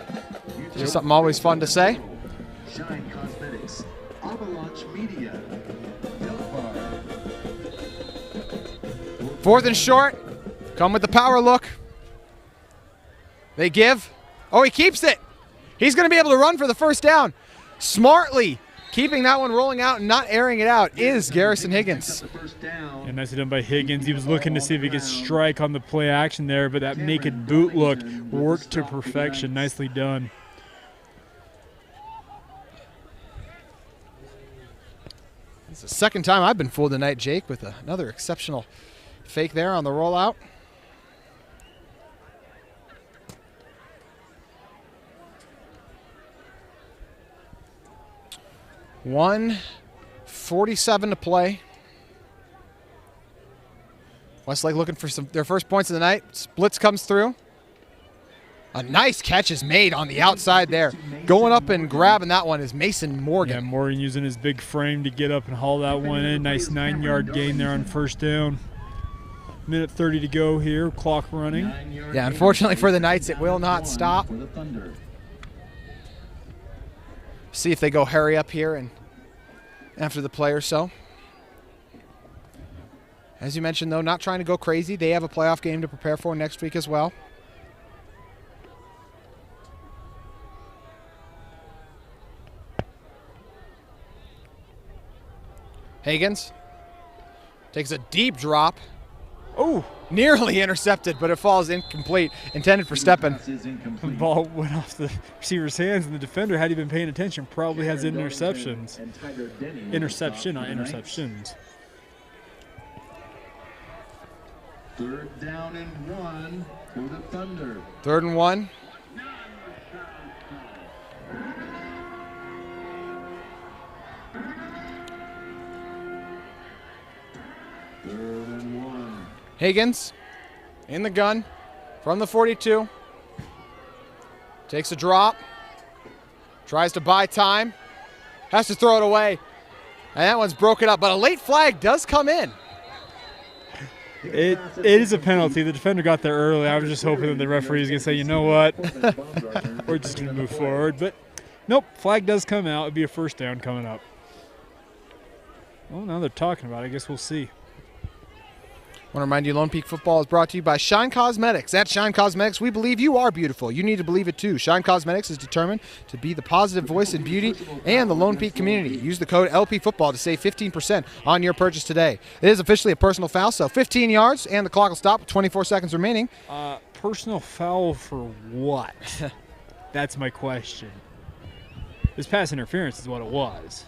Just something always fun to say.
Shine Cosmetics, Avalanche Media,
4th and short. Come with the power look. They give. Oh, he keeps it. He's going to be able to run for the first down. Smartly keeping that one rolling out and not airing it out is Garrison Higgins.
And nicely done by Higgins. He was looking to see if he could strike on the play action there, but that naked boot look worked to perfection. Nicely done.
It's the second time I've been fooled tonight, Jake, with another exceptional fake there on the rollout. .147 to play. Westlake looking for their first points of the night. Blitz comes through. A nice catch is made on the outside there. Going up and grabbing that one is Mason Morgan.
Yeah, Morgan using his big frame to get up and haul that one in. Nice 9-yard gain there on first down. Minute 30 to go here, clock running.
Yeah, unfortunately for the Knights, it will not stop. See if they go hurry up here and after the play or so. As you mentioned, though, not trying to go crazy. They have a playoff game to prepare for next week as well. Higgins takes a deep drop. Oh, nearly intercepted, but it falls incomplete. Intended for Steppen.
The ball went off the receiver's hands, and the defender, had he been paying attention, probably has interceptions. Interception, not interceptions.
Third down and 1 for the Thunder.
3rd and 1. Higgins in the gun from the 42. Takes a drop. Tries to buy time. Has to throw it away. And that one's broken up, but a late flag does come in.
It is a penalty. The defender got there early. I was just hoping that the referee is going to say, you know what, we're just going to move forward. But nope, flag does come out. It'd be a first down coming up. Well, now they're talking about it. I guess we'll see.
I want to remind you, Lone Peak Football is brought to you by Shine Cosmetics. At Shine Cosmetics, we believe you are beautiful. You need to believe it too. Shine Cosmetics is determined to be the positive voice in beauty and the Lone Peak community. Use the code LPFootball to save 15% on your purchase today. It is officially a personal foul, so 15 yards, and the clock will stop with 24 seconds remaining.
Personal foul for what? That's my question. This pass interference is what it was.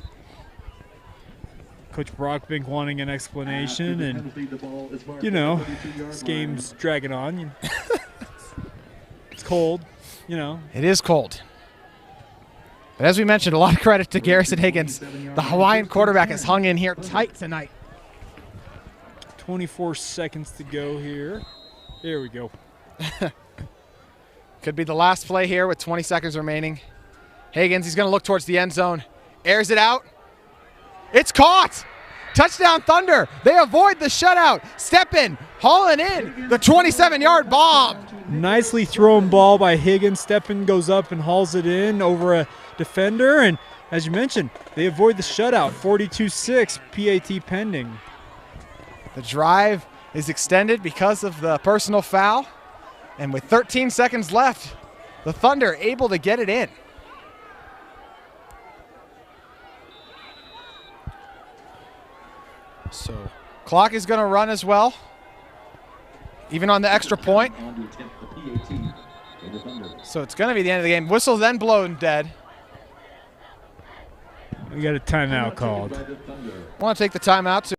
Coach Brockbink wanting an explanation, and, you know, this game's dragging on. It's cold, you know.
It is cold. But as we mentioned, a lot of credit to Garrison Higgins. The Hawaiian quarterback has hung in here tight tonight.
24 seconds to go here. There we go.
Could be the last play here with 20 seconds remaining. Higgins, he's going to look towards the end zone. Airs it out. It's caught! Touchdown Thunder. They avoid the shutout. Steppen hauling in the 27-yard bomb.
Nicely thrown ball by Higgins. Steppen goes up and hauls it in over a defender. And as you mentioned, they avoid the shutout. 42-6, PAT pending.
The drive is extended because of the personal foul. And with 13 seconds left, the Thunder able to get it in. So clock is going to run as well, even on the extra point. So it's going to be the end of the game. Whistle then blown dead.
We got a timeout called.
I want to take the timeout to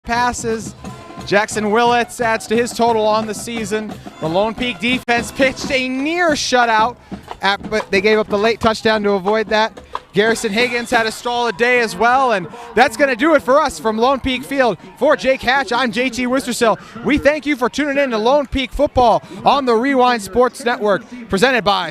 passes. Jackson Willits adds to his total on the season. The Lone Peak defense pitched a near shutout, but they gave up the late touchdown to avoid that. Garrison Higgins had a stolid day as well, and that's going to do it for us from Lone Peak Field. For Jake Hatch, I'm JT Wistersill. We thank you for tuning in to Lone Peak Football on the Rewind Sports Network, presented by